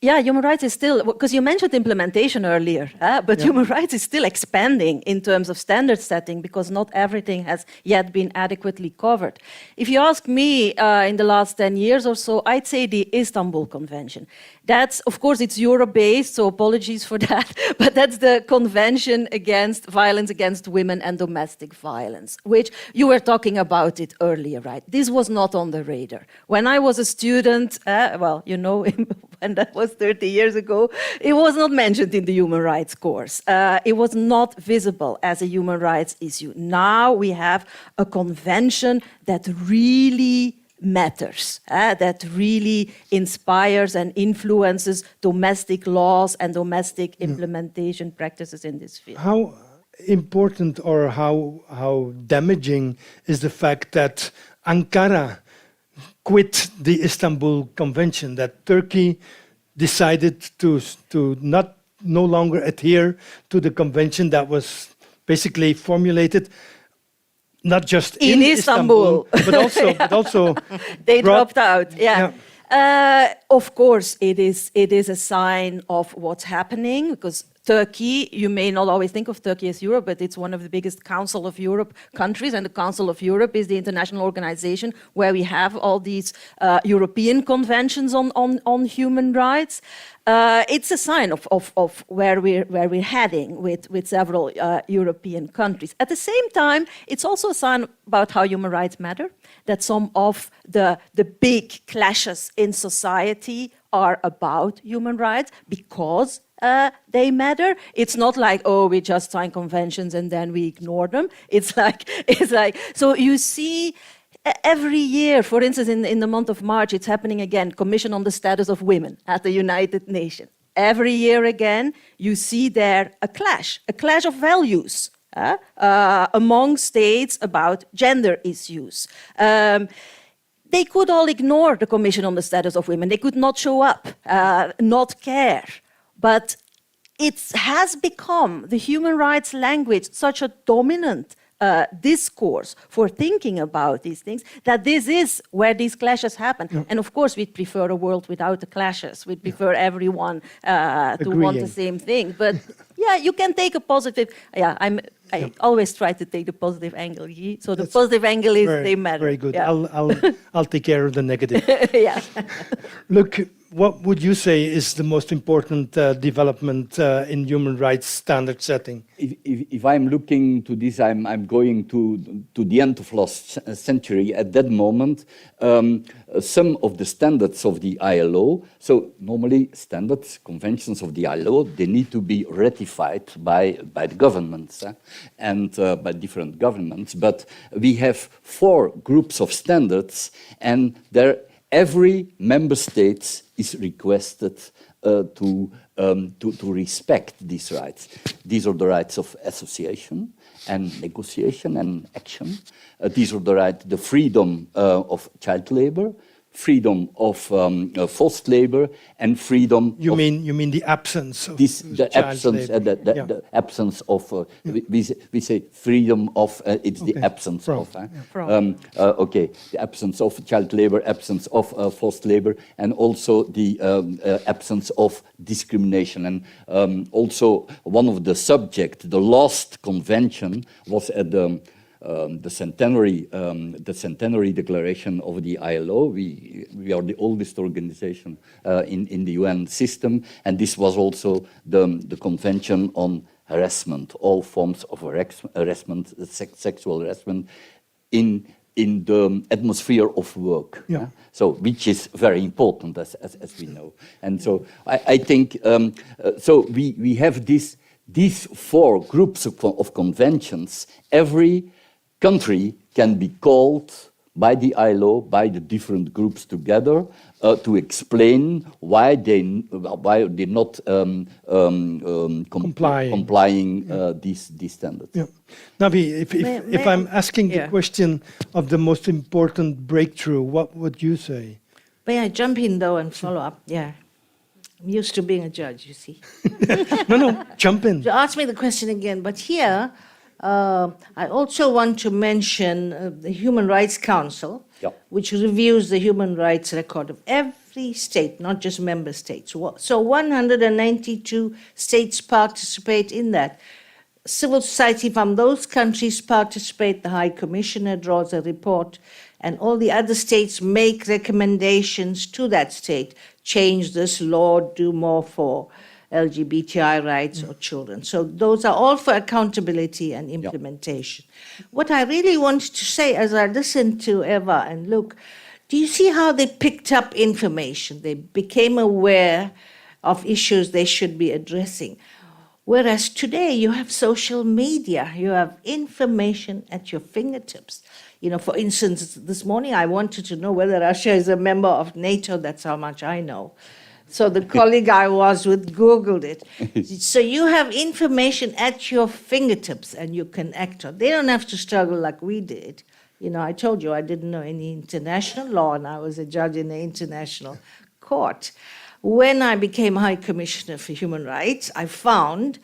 Yeah, human rights is still, because you mentioned implementation earlier, but human rights is still expanding in terms of standard setting because not everything has yet been adequately covered. If you ask me in the last 10 years or so, I'd say the Istanbul Convention. That's, of course, it's Europe-based, so apologies for that, but that's the Convention against violence against women and domestic violence, which you were talking about it earlier, right? This was not on the radar. When I was a student, when that was 30 years ago, it was not mentioned in the human rights course. It was not visible as a human rights issue. Now we have a convention that really matters, that really inspires and influences domestic laws and domestic implementation practices in this field. How important or how damaging is the fact that Ankara quit the Istanbul Convention, that Turkey decided to no longer adhere to the convention that was basically formulated not just in Istanbul, but also they dropped out. Of course, it is a sign of what's happening because Turkey, you may not always think of Turkey as Europe, but it's one of the biggest Council of Europe countries, and the Council of Europe is the international organization where we have all these European conventions on human rights. It's a sign of where we're heading with several European countries. At the same time, it's also a sign about how human rights matter, that some of the big clashes in society are about human rights because they matter. It's not like, oh, we just sign conventions and then we ignore them. It's like, so you see every year, for instance, in the month of March, it's happening again, Commission on the Status of Women at the United Nations. Every year again, you see there a clash of values among states about gender issues. They could all ignore the Commission on the Status of Women. They could not show up, not care. But it has become, the human rights language, such a dominant discourse for thinking about these things, that this is where these clashes happen. Yeah. And of course, we'd prefer a world without the clashes. We'd prefer everyone to want the same thing. But yeah, you can take a positive, I always try to take the positive angle. So the positive angle is they matter. Very good. Yeah. I'll take care of the negative. Yeah. Look, what would you say is the most important development in human rights standard setting? If I'm looking to this, I'm going to the end of last century. At that moment, some of the standards of the ILO, so normally standards, conventions of the ILO, they need to be ratified by the governments and by different governments. But we have 4 groups of standards, and every member state is requested to respect these rights. These are the rights of association and negotiation and action. These are the freedom of child labor, freedom of forced labor, and freedom. You mean the absence of the absence of we say freedom of it's the absence of okay, the absence of child labor, absence of forced labor, and also the absence of discrimination. And also one of the subjects, the last convention was at the centenary declaration of the ILO. We are the oldest organization in the UN system, and this was also the convention on harassment, all forms of harassment, sexual harassment in the atmosphere of work. Yeah. So, which is very important, as we know. And so I think so we have these 4 groups of conventions. Every country can be called by the ILO, by the different groups together, to explain why they're not complying these standards. Yeah. Navi, if I'm asking the question of the most important breakthrough, what would you say? May I jump in though and follow up? Yeah. I'm used to being a judge, you see. No, jump in. So ask me the question again, but here, I also want to mention the Human Rights Council, which reviews the human rights record of every state, not just member states. So 192 states participate in that. Civil society from those countries participate. The High Commissioner draws a report, and all the other states make recommendations to that state. Change this law, do more for LGBTI rights or children. So those are all for accountability and implementation. What I really wanted to say as I listened to Eva and Luke, do you see how they picked up information? They became aware of issues they should be addressing. Whereas today you have social media, you have information at your fingertips. You know, for instance, this morning I wanted to know whether Russia is a member of NATO. That's how much I know. So the colleague I was with Googled it. So you have information at your fingertips and you can act on. They don't have to struggle like we did. You know, I told you I didn't know any international law and I was a judge in the international court. When I became High Commissioner for Human Rights, I found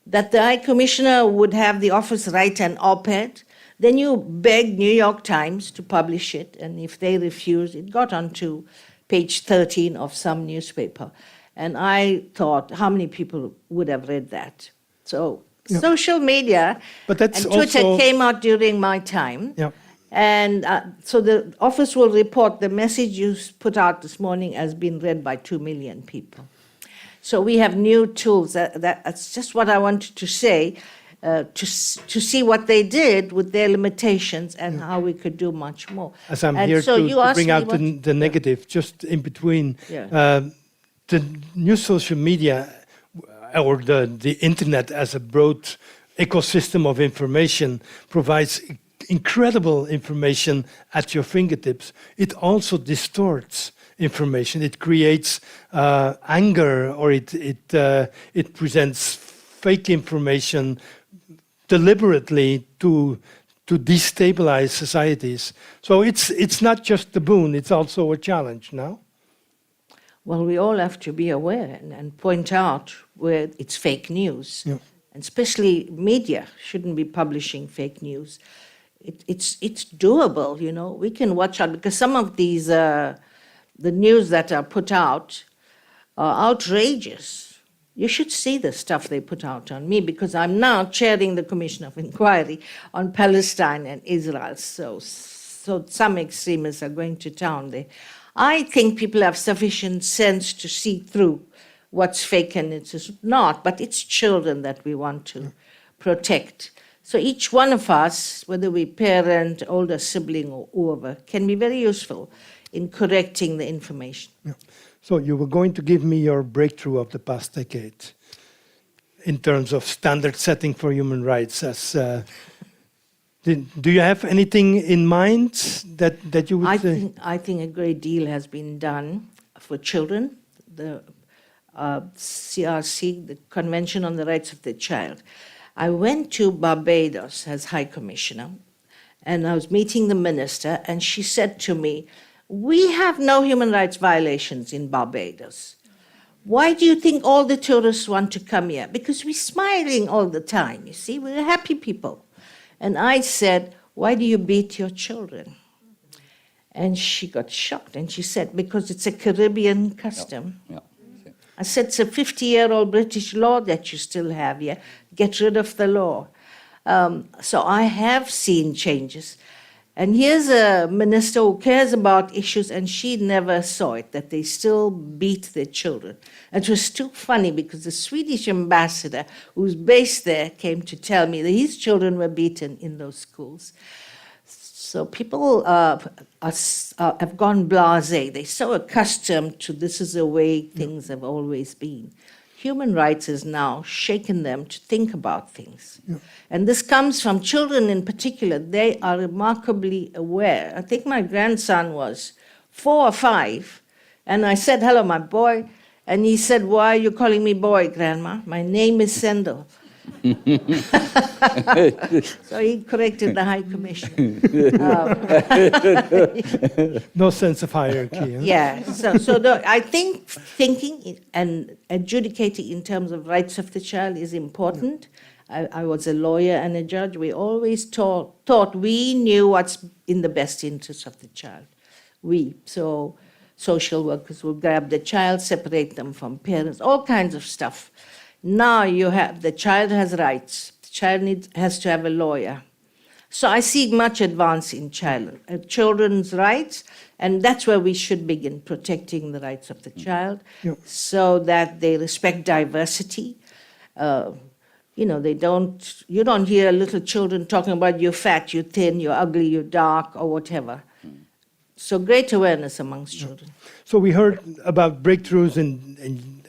that the High Commissioner would have the office write an op-ed. Then you beg New York Times to publish it, and if they refused, it got onto page 13 of some newspaper. And I thought, how many people would have read that? So Yeah. social media But that's and Twitter also- came out during my time. Yeah. And so the office will report the message you put out this morning has been read by 2 million people. So we have new tools. That's just what I wanted to say, to see what they did with their limitations and how we could do much more. As I'm And here so to you asked bring me out what- the negative, just in between, Yeah. the new social media or the internet as a broad ecosystem of information provides incredible information at your fingertips. It also distorts information. It creates anger, or it presents fake information deliberately to destabilize societies. So it's not just a boon; it's also a challenge. Now, Well, we all have to be aware and point out where it's fake news. Yeah. And especially media shouldn't be publishing fake news. It's doable, you know. We can watch out because some of these, the news that are put out are outrageous. You should see the stuff they put out on me because I'm now chairing the Commission of Inquiry on Palestine and Israel. So some extremists are going to town there. I think people have sufficient sense to see through what's fake and it's not, but it's children that we want to protect. So each one of us, whether we parent, older sibling, or whoever, can be very useful in correcting the information. yeah. So you were going to give me your breakthrough of the past decade in terms of standard setting for human rights. As do you have anything in mind that you would say? I think a great deal has been done for children. The CRC, the Convention on the Rights of the Child. I went to Barbados as High Commissioner, and I was meeting the minister, and she said to me, "We have no human rights violations in Barbados. Why do you think all the tourists want to come here? Because we're smiling all the time, you see, we're happy people." And I said, "Why do you beat your children?" And she got shocked, and she said, "Because it's a Caribbean custom." Yeah. I said, "It's a 50-year-old British law that you still have here. Get rid of the law." So I have seen changes. And here's a minister who cares about issues, and she never saw it, that they still beat their children. It was too funny because the Swedish ambassador, who's based there, came to tell me that his children were beaten in those schools. So people have gone blasé. They're so accustomed to this is the way things have always been. Human rights has now shaken them to think about things. Yeah. And this comes from children in particular. They are remarkably aware. I think my grandson was 4 or 5, and I said, "Hello, my boy." And he said, "Why are you calling me boy, Grandma? My name is Sendel." So he corrected the High Commissioner. No sense of hierarchy. Huh? Yeah, I think thinking and adjudicating in terms of rights of the child is important. I was a lawyer and a judge. We always thought we knew what's in the best interest of the child. So social workers will grab the child, separate them from parents, all kinds of stuff. Now the child has rights. The child has to have a lawyer. So I see much advance in children's rights, and that's where we should begin, protecting the rights of the child, so that they respect diversity. You know, you don't hear little children talking about you're fat, you're thin, you're ugly, you're dark, or whatever. So great awareness amongst children. So we heard about breakthroughs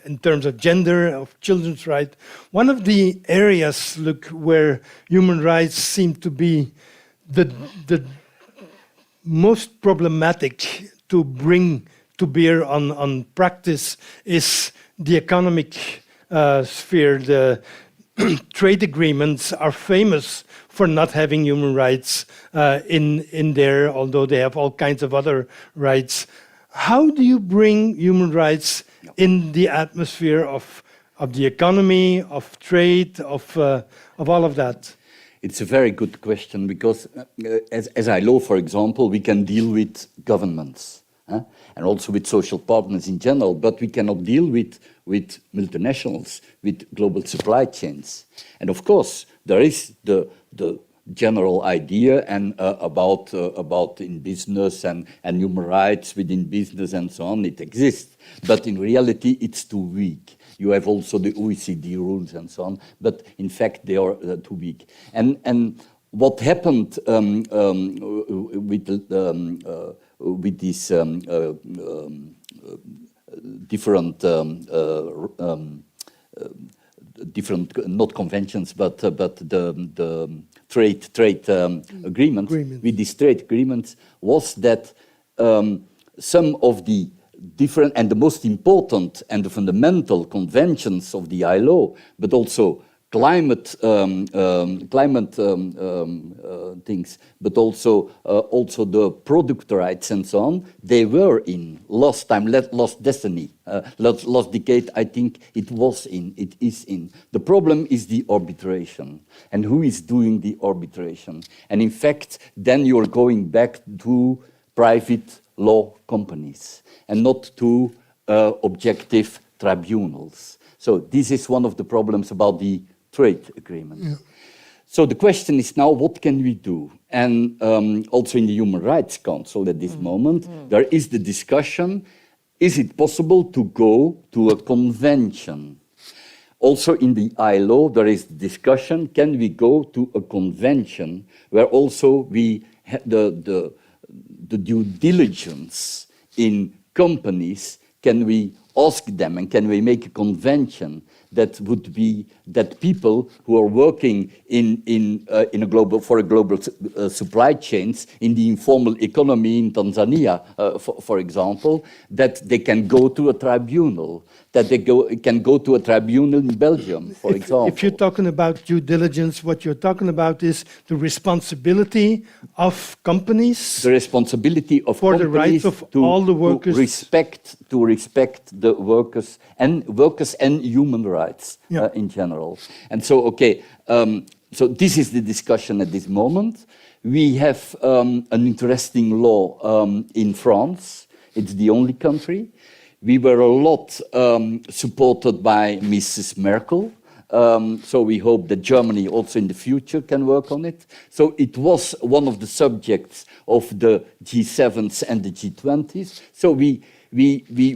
in terms of gender, of children's rights. One of the areas, where human rights seem to be the most problematic to bring to bear on practice is the economic sphere. The trade agreements are famous for not having human rights in there, although they have all kinds of other rights. How do you bring human rights in the atmosphere of the economy, of trade, of all of that? It's a very good question because as I law, for example, we can deal with governments. and also with social partners in general, but we cannot deal with multinationals, with global supply chains. And of course, there is the general idea and about in business and human rights within business and so on. It exists, but in reality, it's too weak. You have also the OECD rules and so on, but in fact, they are too weak. And what happened with these different not conventions, but the trade agreements. With these trade agreements was that some of the different and the most important and the fundamental conventions of the ILO, but also climate things, but also the product rights and so on, they were in last decade, I think it is in. The problem is the arbitration, and who is doing the arbitration. And in fact, then you're going back to private law companies and not to objective tribunals. So this is one of the problems about the trade agreement. Yeah. So the question is now, what can we do? And also in the Human Rights Council at this moment, there is the discussion, is it possible to go to a convention? Also in the ILO, there is the discussion, can we go to a convention where also we have the due diligence in companies, can we ask them and can we make a convention that would be that people who are working in a global supply chains in the informal economy in Tanzania, for example, that they can go to a tribunal, that they can go to a tribunal in Belgium, for example. If you're talking about due diligence, what you're talking about is the responsibility of companies, the responsibility of for the rights of all the workers, to respect the workers and human rights in general. And so, okay, so this is the discussion at this moment. We have an interesting law in France. It's the only country. We were a lot supported by Mrs. Merkel. So we hope that Germany also in the future can work on it. So it was one of the subjects of the G7s and the G20s. So we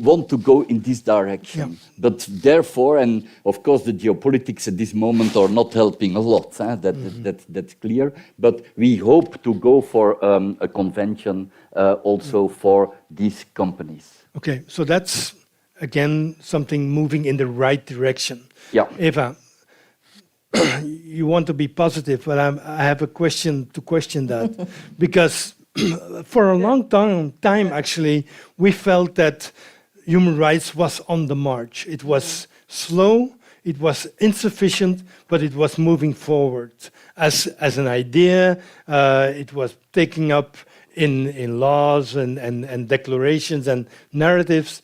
want to go in this direction. Yeah. But therefore, and of course the geopolitics at this moment are not helping a lot, that's clear. But we hope to go for a convention also for these companies. Okay, so that's, again, something moving in the right direction. Yeah. Eva, you want to be positive, but I have a question to question that. Because for a long time, actually, we felt that human rights was on the march. It was slow, it was insufficient, but it was moving forward. As an idea, it was taking up in laws and declarations and narratives.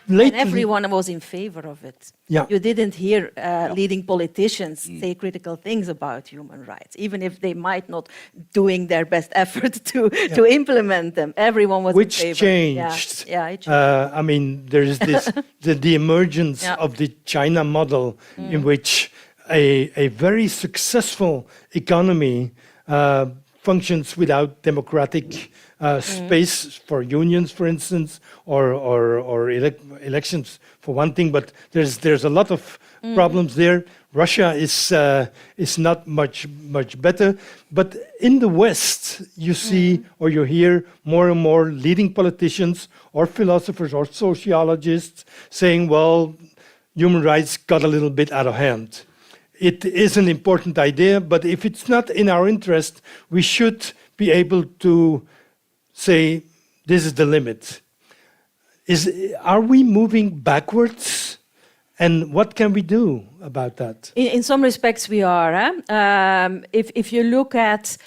Lately, and everyone was in favor of it. Yeah. You didn't hear leading politicians say critical things about human rights, even if they might not doing their best effort to implement them. Everyone was in favor. Which changed. Yeah, it changed. I mean, there is this the emergence of the China model in which a very successful economy functions without democratic space for unions, for instance, or elections for one thing. But there's a lot of problems there. Russia is not much better. But in the West, you see or you hear more and more leading politicians or philosophers or sociologists saying, well, human rights got a little bit out of hand. It is an important idea, but if it's not in our interest, we should be able to say, this is the limit. Are we moving backwards? And what can we do about that? In some respects, we are. If you look at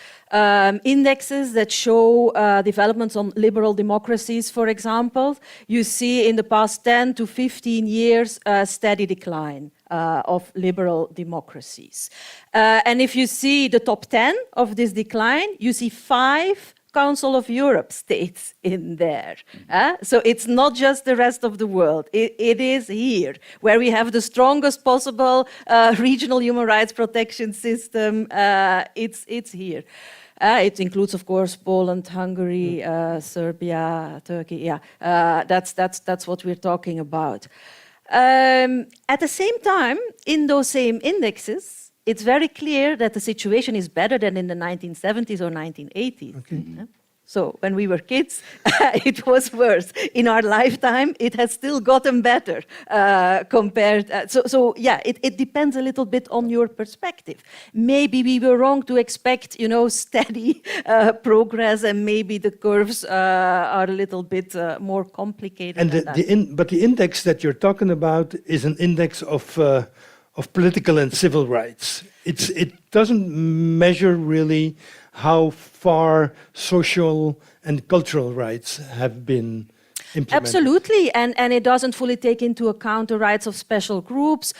indexes that show developments on liberal democracies, for example, you see in the past 10 to 15 years a steady decline of liberal democracies. And if you see the top 10 of this decline, you see 5 Council of Europe states in there. So it's not just the rest of the world. It is here, where we have the strongest possible regional human rights protection system. It's here. It includes, of course, Poland, Hungary, Serbia, Turkey. Yeah, that's what we're talking about. At the same time, in those same indexes, it's very clear that the situation is better than in the 1970s or 1980s. Okay. So when we were kids, it was worse. In our lifetime, it has still gotten better compared. So yeah, it depends a little bit on your perspective. Maybe we were wrong to expect, steady progress, and maybe the curves are a little bit more complicated. And but the index that you're talking about is an index of political and civil rights. It doesn't measure really how far social and cultural rights have been implemented. Absolutely, and it doesn't fully take into account the rights of special groups,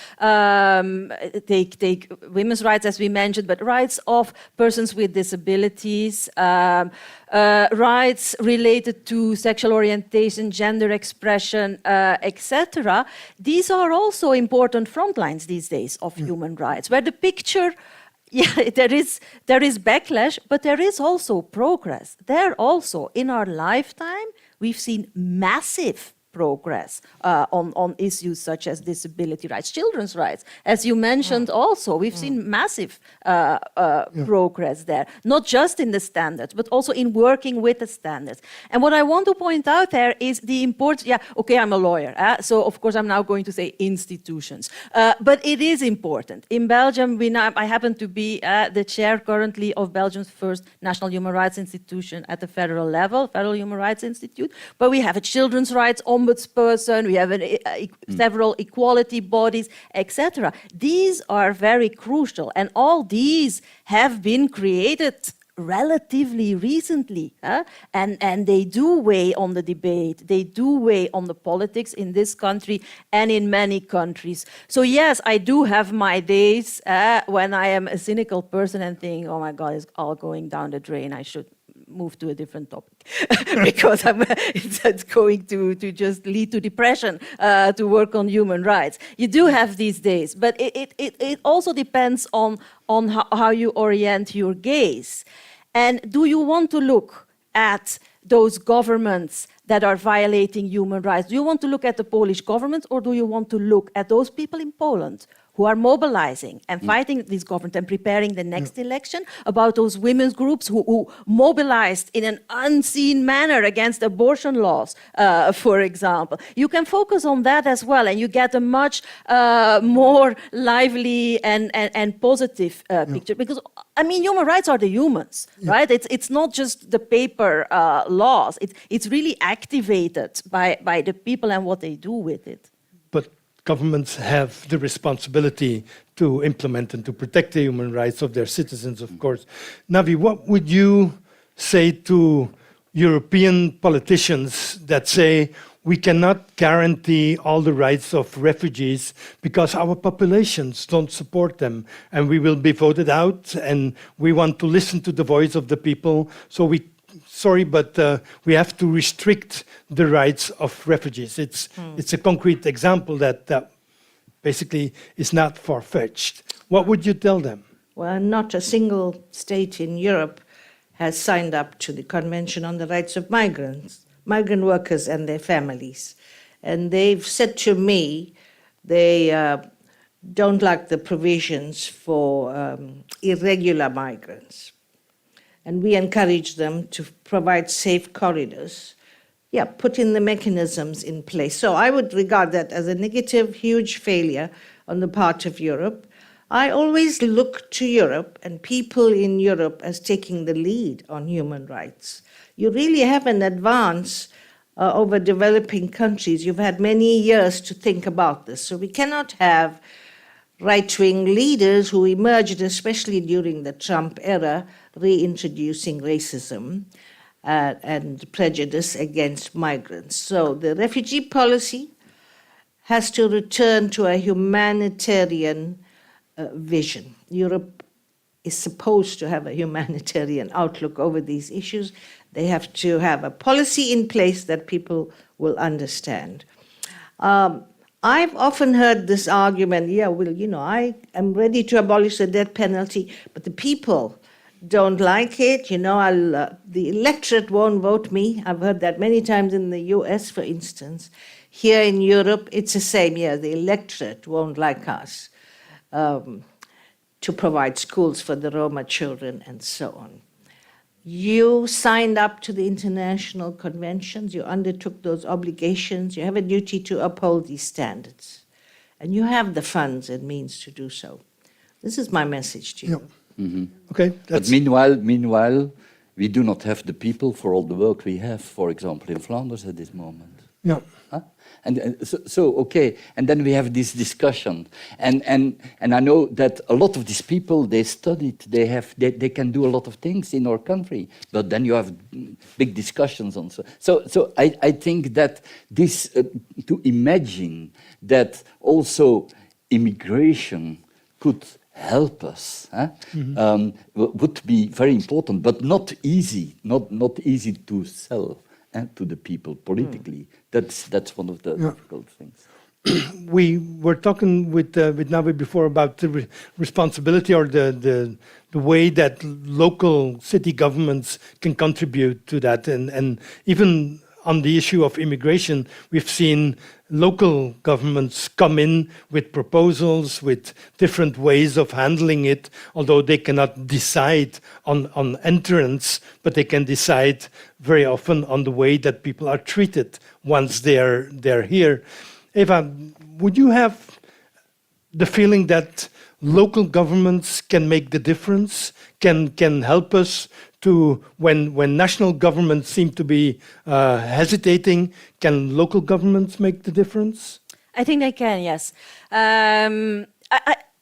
take women's rights, as we mentioned, but rights of persons with disabilities, rights related to sexual orientation, gender expression, etc. These are also important front lines these days of human rights, where the picture, yeah, there is backlash, but there is also progress. There also, in our lifetime, we've seen massive progress on issues such as disability rights, children's rights. As you mentioned also, we've seen massive progress there, not just in the standards, but also in working with the standards. And what I want to point out there is the importance, I'm a lawyer, so of course I'm now going to say institutions, but it is important. In Belgium, I happen to be the chair currently of Belgium's first national human rights institution at the federal level, Federal Human Rights Institute, but we have a children's rights ombudsperson, we have several equality bodies, etc. These are very crucial, and all these have been created relatively recently, and they do weigh on the debate, they do weigh on the politics in this country and in many countries. So yes, I do have my days when I am a cynical person and think, oh my God, it's all going down the drain, I should move to a different topic because it's going to just lead to depression to work on human rights. You do have these days, but it also depends on how you orient your gaze. And do you want to look at those governments that are violating human rights? Do you want to look at the Polish government, or do you want to look at those people in Poland who are mobilizing and fighting this government and preparing the next election, about those women's groups who mobilized in an unseen manner against abortion laws, for example? You can focus on that as well, and you get a much more lively and positive picture. Because, I mean, human rights are the humans, right? It's not just the paper laws. It's really activated by the people and what they do with it. But governments have the responsibility to implement and to protect the human rights of their citizens, of course. Navi, what would you say to European politicians that say we cannot guarantee all the rights of refugees because our populations don't support them, and we will be voted out, and we want to listen to the voice of the people, so but we have to restrict the rights of refugees. It's a concrete example that basically is not far-fetched. What would you tell them? Well, not a single state in Europe has signed up to the Convention on the Rights of Migrants, migrant workers and their families. And they've said to me they don't like the provisions for irregular migrants. And we encourage them to provide safe corridors, put in the mechanisms in place. So I would regard that as a negative, huge failure on the part of Europe. I always look to Europe and people in Europe as taking the lead on human rights. You really have an advance over developing countries. You've had many years to think about this. So we cannot have right-wing leaders who emerged, especially during the Trump era, reintroducing racism and prejudice against migrants. So the refugee policy has to return to a humanitarian vision. Europe is supposed to have a humanitarian outlook over these issues. They have to have a policy in place that people will understand. I've often heard this argument, yeah, well, you know, I am ready to abolish the death penalty, but the people don't like it. You know, the electorate won't vote me. I've heard that many times in the US, for instance. Here in Europe, it's the same. Yeah, the electorate won't like us to provide schools for the Roma children and so on. You signed up to the international conventions, you undertook those obligations, you have a duty to uphold these standards. And you have the funds and means to do so. This is my message to you. Yeah. Okay. But meanwhile, we do not have the people for all the work we have, for example, in Flanders at this moment. Yeah. Huh? And so okay, and then we have this discussion, and I know that a lot of these people, they studied, they can do a lot of things in our country, but then you have big discussions on so I think that this to imagine that also immigration could help us would be very important, but not easy to sell to the people politically. That's one of the difficult things. We were talking with Navi before about the responsibility or the way that local city governments can contribute to that, and even on the issue of immigration, we've seen local governments come in with proposals, with different ways of handling it, although they cannot decide on entrance, but they can decide very often on the way that people are treated once they're here. Eva, would you have the feeling that local governments can make the difference, can help us to, when national governments seem to be hesitating, can local governments make the difference? I think they can, yes.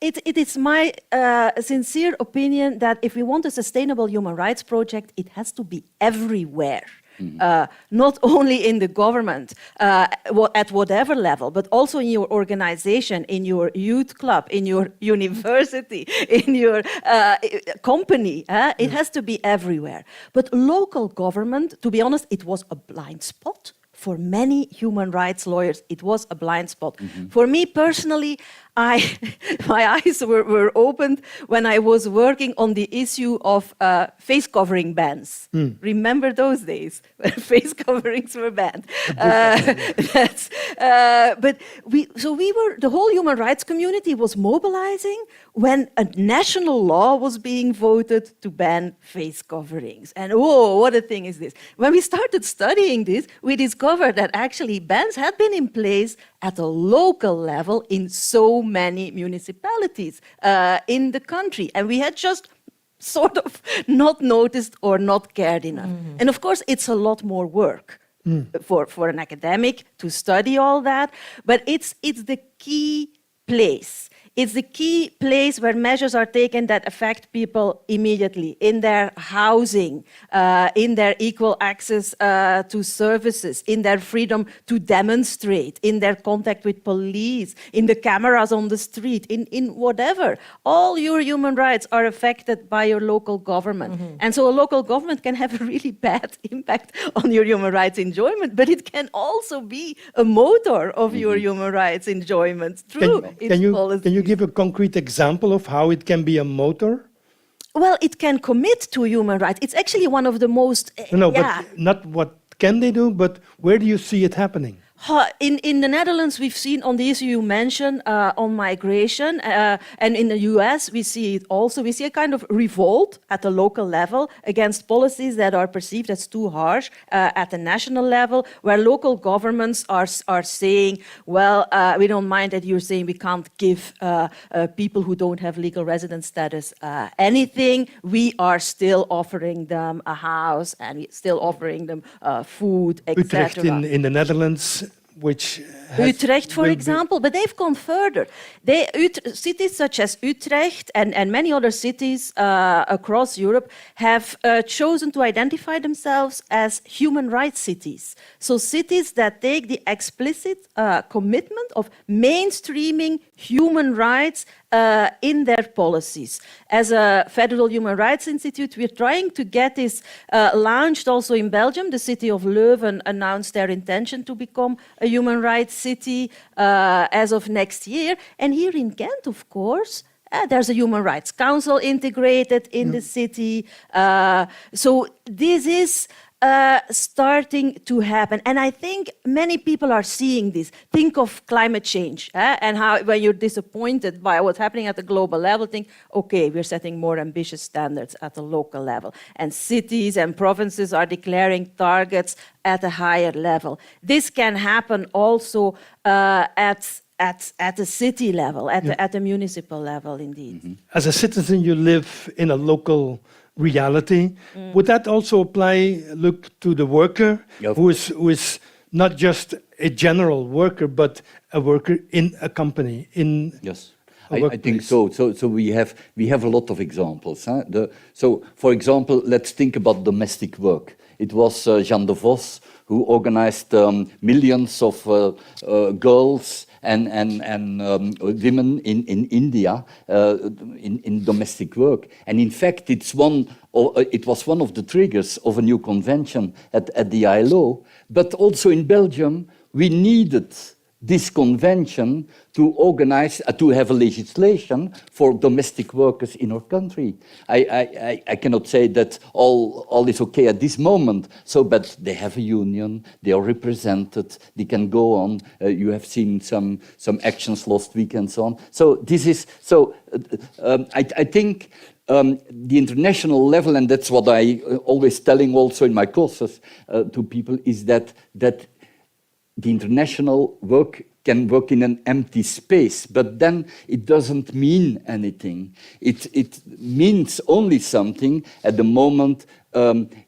It is my sincere opinion that if we want a sustainable human rights project, it has to be everywhere. Not only in the government, at whatever level, but also in your organization, in your youth club, in your university, in your company. It has to be everywhere. But local government, to be honest, it was a blind spot. For many human rights lawyers, it was a blind spot. For me personally, my eyes were opened when I was working on the issue of face covering bans. Remember those days when face coverings were banned? The whole human rights community was mobilizing when a national law was being voted to ban face coverings. And whoa, what a thing is this? When we started studying this, we discovered that actually bans had been in place at a local level in so many municipalities in the country. And we had just sort of not noticed or not cared enough. And of course, it's a lot more work for an academic to study all that, but it's the key place. It's the key place where measures are taken that affect people immediately, in their housing, in their equal access to services, in their freedom to demonstrate, in their contact with police, in the cameras on the street, in whatever. All your human rights are affected by your local government. And so a local government can have a really bad impact on your human rights enjoyment, but it can also be a motor of your human rights enjoyment through its policy. Can you give a concrete example of how it can be a motor? Well, it can commit to human rights. It's actually one of the most... but not what can they do, but where do you see it happening? In the Netherlands, we've seen on the issue you mentioned on migration, and in the US, we see it also. We see a kind of revolt at the local level against policies that are perceived as too harsh at the national level, where local governments are saying, well, we don't mind that you're saying we can't give people who don't have legal residence status anything. We are still offering them a house and we're still offering them food, etc. Utrecht in the Netherlands, which Utrecht, for example, but they've gone further. Cities such as Utrecht and many other cities across Europe have chosen to identify themselves as human rights cities. So cities that take the explicit commitment of mainstreaming human rights in their policies. As a Federal Human Rights Institute, we're trying to get this launched also in Belgium. The city of Leuven announced their intention to become a human rights city as of next year. And here in Ghent, of course, there's a Human Rights Council integrated in the city. So this is starting to happen. And I think many people are seeing this. Think of climate change and how when you're disappointed by what's happening at the global level, think, okay, we're setting more ambitious standards at the local level. And cities and provinces are declaring targets at a higher level. This can happen also at the city level, at the municipal level, indeed. As a citizen, you live in a local reality. Would that also apply, look, to the worker who is not just a general worker, but a worker in a company, in Yes. a I workplace? think so. So we have a lot of examples. So, for example, let's think about domestic work. It was Jean de Vos who organized millions of girls and women in India in domestic work. And in fact, it was one of the triggers of a new convention at the ILO. But also in Belgium, we needed this convention to organize, to have a legislation for domestic workers in our country. I cannot say that all is okay at this moment. So, but they have a union, they are represented, they can go on. You have seen some actions last week and so on. So this is I think. The international level, and that's what I always telling also in my courses to people, is that the international work can work in an empty space, but then it doesn't mean anything. It means only something at the moment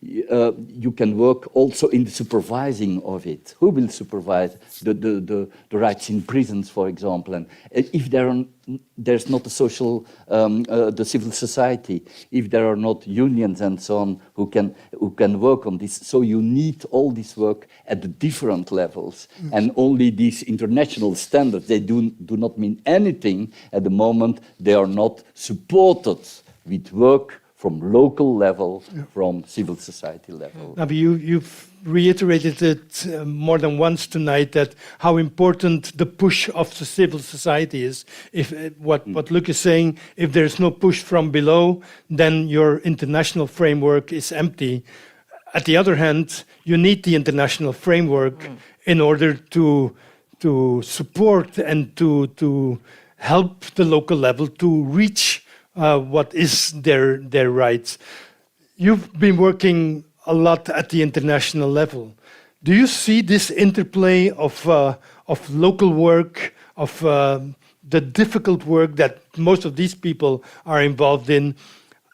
you can work also in the supervising of it. Who will supervise the rights in prisons, for example? And if there's not a social, the civil society, if there are not unions and so on who can work on this, so you need all this work at the different levels, and only these international standards, they do not mean anything at the moment they are not supported with work from local level, from civil society level. Now, you've reiterated it more than once tonight, that how important the push of the civil society is. If what Luc is saying, if there's no push from below, then your international framework is empty. At the other hand, you need the international framework in order to support and to help the local level to reach what is their rights. You've been working a lot at the international level. Do you see this interplay of local work, of the difficult work that most of these people are involved in?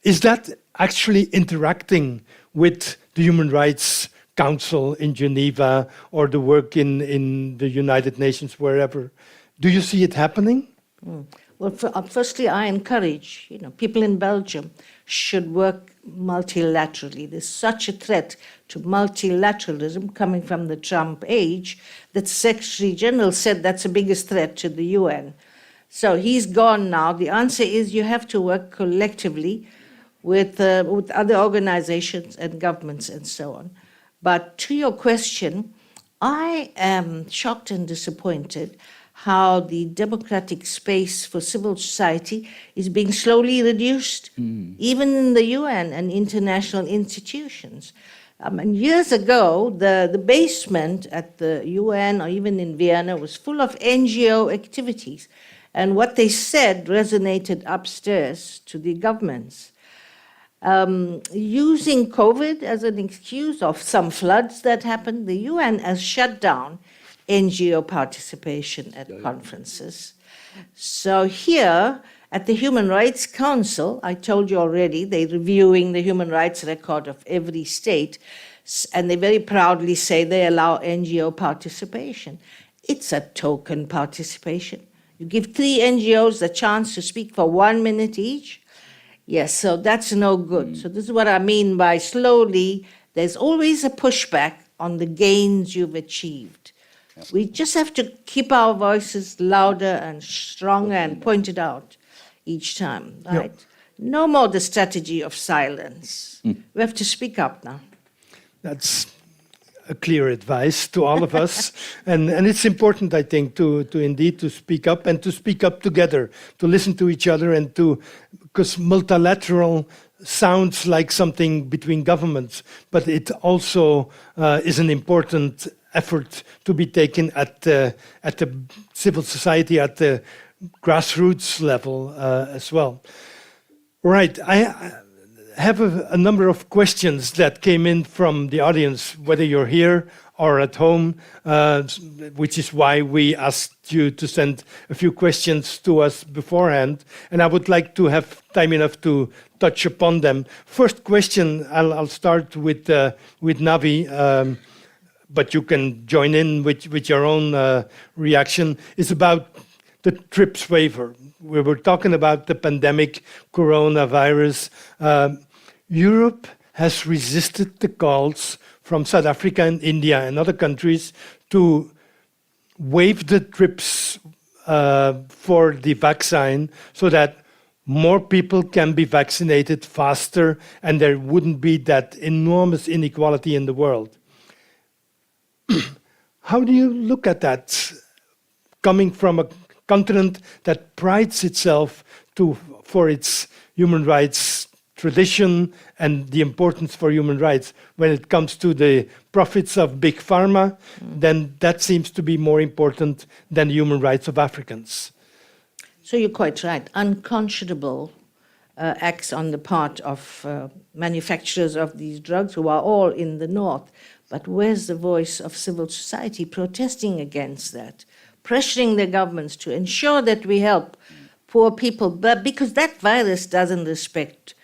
Is that actually interacting with the Human Rights Council in Geneva or the work in the United Nations, wherever? Do you see it happening? Well, firstly, I encourage, people in Belgium should work multilaterally. There's such a threat to multilateralism coming from the Trump age that Secretary General said that's the biggest threat to the UN. So he's gone now. The answer is you have to work collectively with other organizations and governments and so on. But to your question, I am shocked and disappointed how the democratic space for civil society is being slowly reduced, even in the UN and international institutions. And years ago, the basement at the UN or even in Vienna was full of NGO activities. And what they said resonated upstairs to the governments. Using COVID as an excuse of some floods that happened, the UN has shut down NGO participation at conferences. So here at the Human Rights Council, I told you already, they're reviewing the human rights record of every state, and they very proudly say they allow NGO participation. It's a token participation. You give 3 NGOs the chance to speak for 1 minute each. Yes, so that's no good. So this is what I mean by slowly, there's always a pushback on the gains you've achieved. We just have to keep our voices louder and stronger and point it out. each time, right? No more the strategy of silence. We have to speak up now. That's a clear advice to all of us. And it's important, I think, to indeed to speak up and to speak up together, to listen to each other and because multilateral sounds like something between governments, but it also is an important effort to be taken at the civil society, at the grassroots level as well. Right, I have a number of questions that came in from the audience, whether you're here or at home, which is why we asked you to send a few questions to us beforehand. And I would like to have time enough to touch upon them. First question, I'll start with Navi, but you can join in with your own reaction, is about the TRIPS waiver. We were talking about the pandemic, coronavirus. Europe has resisted the calls from South Africa and India and other countries to waive the TRIPS for the vaccine so that more people can be vaccinated faster and there wouldn't be that enormous inequality in the world. How do you look at that, coming from a continent that prides itself for its human rights tradition and the importance for human rights? When it comes to the profits of big pharma, then that seems to be more important than the human rights of Africans. So you're quite right. Unconscionable acts on the part of manufacturers of these drugs who are all in the north. But where's the voice of civil society protesting against that, pressuring the governments to ensure that we help poor people? But because that virus doesn't respect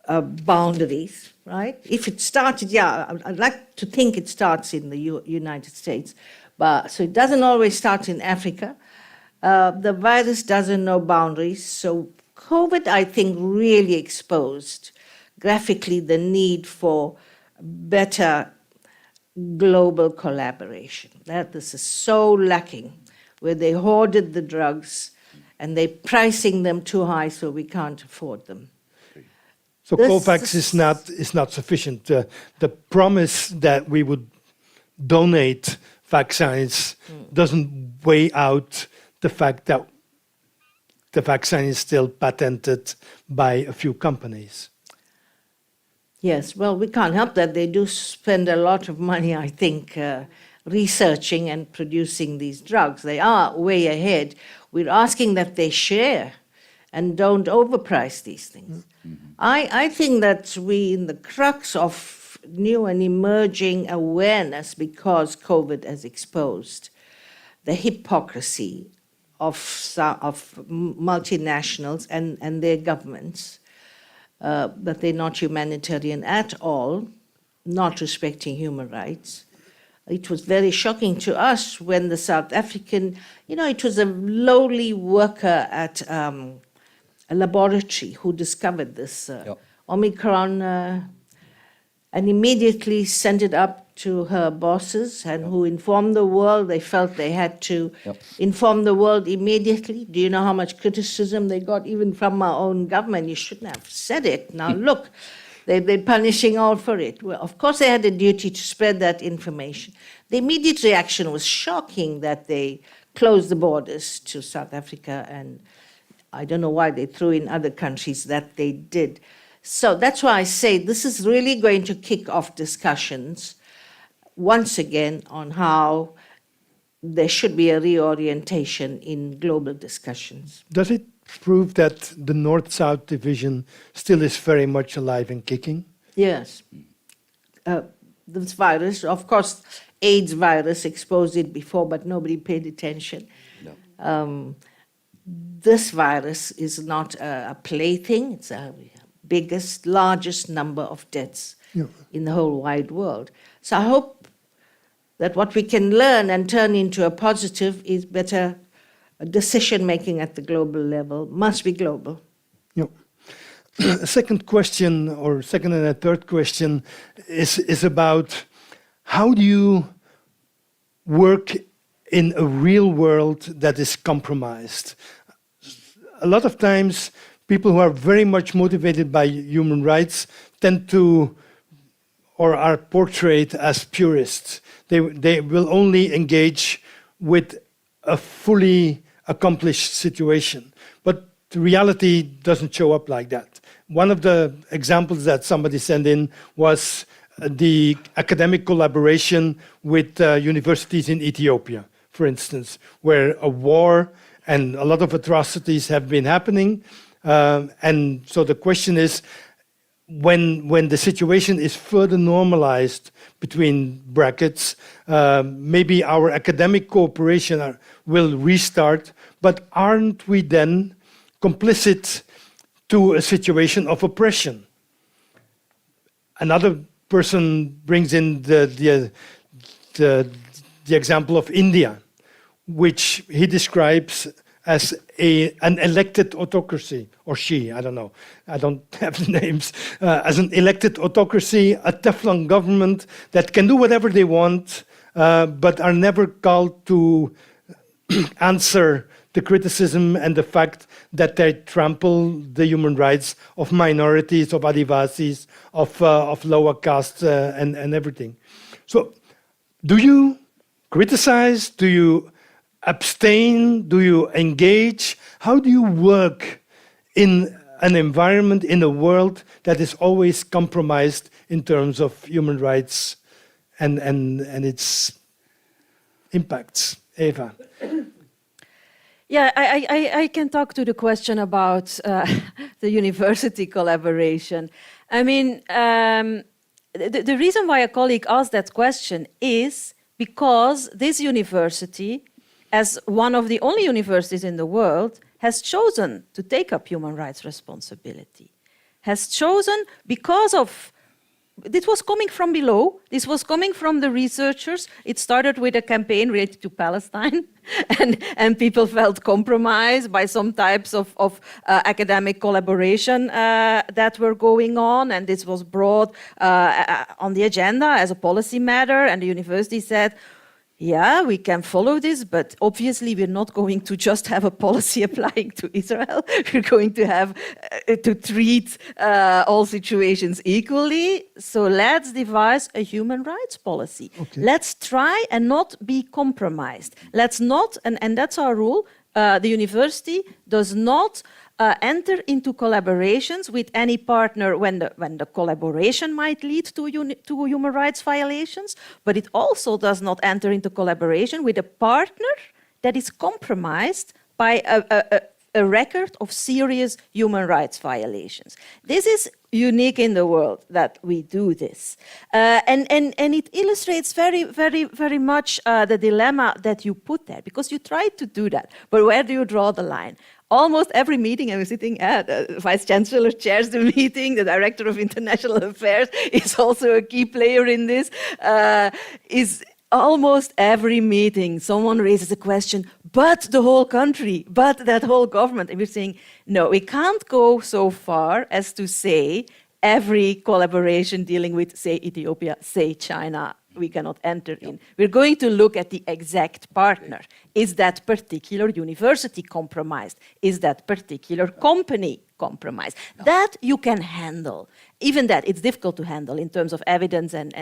boundaries, right? If it started, I'd like to think it starts in the United States, but so it doesn't always start in Africa. The virus doesn't know boundaries. So COVID, I think, really exposed graphically the need for better global collaboration. That this is so lacking, where they hoarded the drugs and they're pricing them too high so we can't afford them. So COVAX is not sufficient. The promise that we would donate vaccines doesn't weigh out the fact that the vaccine is still patented by a few companies. Yes, well, we can't help that. They do spend a lot of money, I think, researching and producing these drugs. They are way ahead. We're asking that they share and don't overprice these things. I think that we, in the crux of new and emerging awareness, because COVID has exposed the hypocrisy of multinationals and their governments, that they're not humanitarian at all, not respecting human rights. It was very shocking to us when the South African, it was a lowly worker at a laboratory who discovered this Omicron and immediately sent it up to her bosses and who informed the world. They felt they had to inform the world immediately. Do you know how much criticism they got even from our own government? You shouldn't have said it. Now look, they're punishing all for it. Well, of course they had a duty to spread that information. The immediate reaction was shocking, that they closed the borders to South Africa, and I don't know why they threw in other countries that they did. So that's why I say this is really going to kick off discussions once again on how there should be a reorientation in global discussions. Does it prove that the North-South division still is very much alive and kicking? Yes. This virus, of course, AIDS virus exposed it before, but nobody paid attention. No. This virus is not a plaything. It's a biggest, largest number of deaths in the whole wide world. So I hope that what we can learn and turn into a positive is better decision-making at the global level, must be global. Yeah. A second question, or second and a third question, is about how do you work in a real world that is compromised? a lot of times people who are very much motivated by human rights tend to, or are portrayed as purists. They will only engage with a fully accomplished situation. But the reality doesn't show up like that. One of the examples that somebody sent in was the academic collaboration with universities in Ethiopia, for instance, where a war and a lot of atrocities have been happening. And so the question is, when the situation is further normalized between brackets, maybe our academic cooperation will restart, but aren't we then complicit to a situation of oppression? Another person brings in the example of India, which he describes as an elected autocracy, or she, I don't know, I don't have the names, as an elected autocracy, a Teflon government that can do whatever they want, but are never called to answer the criticism and the fact that they trample the human rights of minorities, of Adivasis, of lower castes, and everything. So, do you criticize? Do you abstain? Do you engage? How do you work in an environment, in a world that is always compromised in terms of human rights and its impacts? Eva. Yeah, I can talk to the question about the university collaboration. I mean, the reason why a colleague asked that question is because this university, as one of the only universities in the world, has chosen to take up human rights responsibility. Has chosen because of, this was coming from below, this was coming from the researchers. It started with a campaign related to Palestine, and people felt compromised by some types of academic collaboration that were going on, and this was brought on the agenda as a policy matter, and the university said, yeah, we can follow this, but obviously we're not going to just have a policy applying to Israel. We're going to have to treat all situations equally. So let's devise a human rights policy. Okay. Let's try and not be compromised. Let's not, and that's our rule, the university does not enter into collaborations with any partner when the collaboration might lead to human rights violations, but it also does not enter into collaboration with a partner that is compromised by a record of serious human rights violations. This is unique in the world that we do this. And it illustrates very, very, very much the dilemma that you put there, because you try to do that, but where do you draw the line? Almost every meeting I'm sitting at, the Vice Chancellor chairs the meeting, the Director of International Affairs is also a key player in this, is almost every meeting someone raises a question, but the whole country, but that whole government. And we're saying, no, we can't go so far as to say every collaboration dealing with, say, Ethiopia, say, China, we cannot enter in. We're going to look at the exact partner. Is that particular university compromised? Is that particular company compromised? That you can handle. Even that, it's difficult to handle in terms of evidence and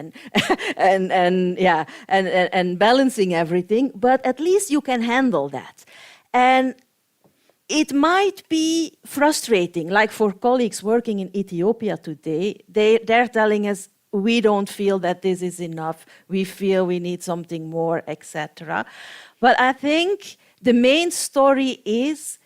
balancing everything, but at least you can handle that. And it might be frustrating, like for colleagues working in Ethiopia today, they're telling us, we don't feel that this is enough, we feel we need something more, etc. But I think the main story is,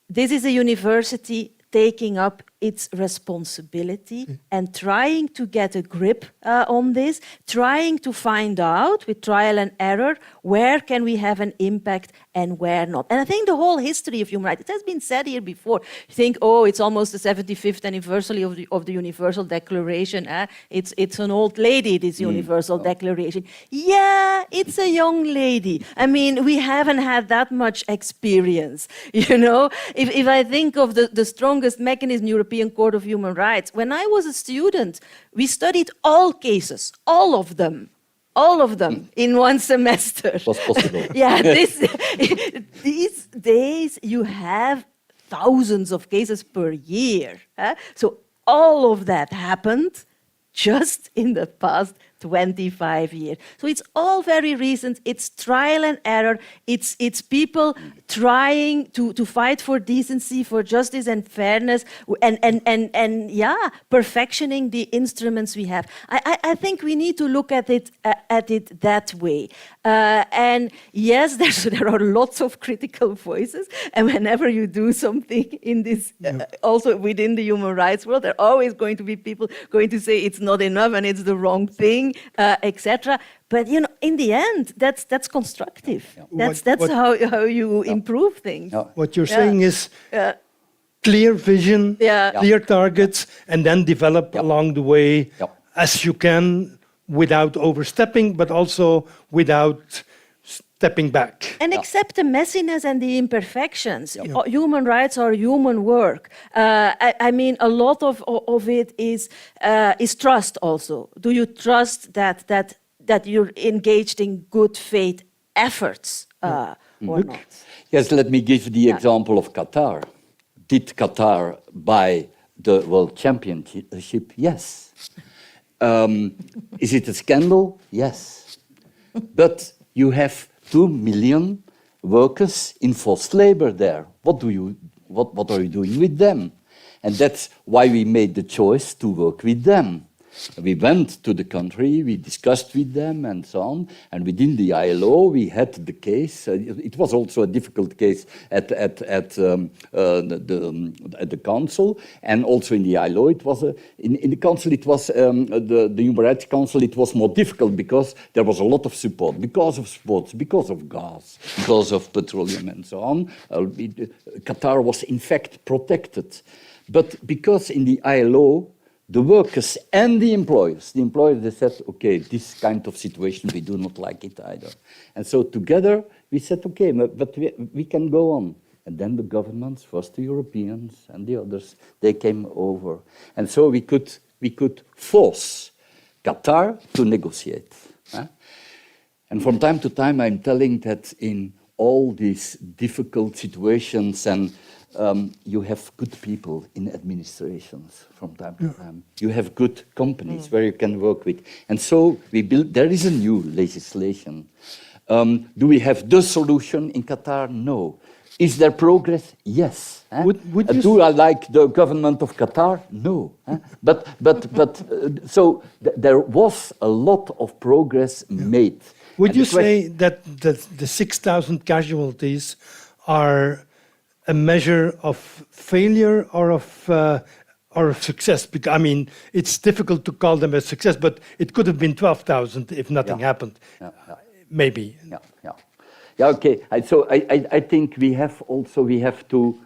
this is a university taking up its responsibility and trying to get a grip on this, trying to find out with trial and error where can we have an impact and where not. And I think the whole history of human rights, it has been said here before, you think, oh, it's almost the 75th anniversary of the Universal Declaration. It's an old lady, this Universal Declaration. Yeah, it's a young lady. I mean, we haven't had that much experience. You know, if I think of the strongest mechanism, European Court of Human Rights, when I was a student, we studied all cases, all of them in one semester. Was possible. Yeah, these days you have thousands of cases per year. So all of that happened just in the past 25 years. So it's all very recent. It's trial and error. It's people trying to fight for decency, for justice and fairness, and yeah, perfectioning the instruments we have. I think we need to look at it that way. And yes, there are lots of critical voices, and whenever you do something in this, also within the human rights world, there are always going to be people going to say it's not enough and it's the wrong thing, etc. But you know, in the end, that's constructive. That's how you improve things. What you're saying is clear vision, clear targets, and then develop along the way as you can without overstepping, but also without stepping back. And accept the messiness and the imperfections. Human rights are human work. I mean, a lot of it is trust also. Do you trust that you're engaged in good faith efforts or not? Yes, let me give the example of Qatar. Did Qatar buy the World Championship? Yes. Is it a scandal? Yes. But you have 2 million workers in forced labor there. What are you doing with them? And that's why we made the choice to work with them. We went to the country, we discussed with them and so on, and within the ILO we had the case. It was also a difficult case at the council, and also in the ILO it was in the council it was the Human Rights Council. It was more difficult because there was a lot of support because of sports, because of gas, because of petroleum and so on. Qatar was in fact protected, but because in the ILO the workers and the employers, they said, okay, this kind of situation, we do not like it either. And so together we said, okay, but we can go on. And then the governments, first the Europeans and the others, they came over. And so we could force Qatar to negotiate. And from time to time I'm telling that in all these difficult situations and you have good people in administrations from time to time. You have good companies where you can work with. And so there is a new legislation. Do we have the solution in Qatar? No. Is there progress? Yes. Do I like the government of Qatar? No. So there was a lot of progress made. Would you say that the 6,000 casualties are a measure of failure or of success? Because I mean, it's difficult to call them a success, but it could have been 12,000 if nothing happened. Maybe. Okay. So I think we have to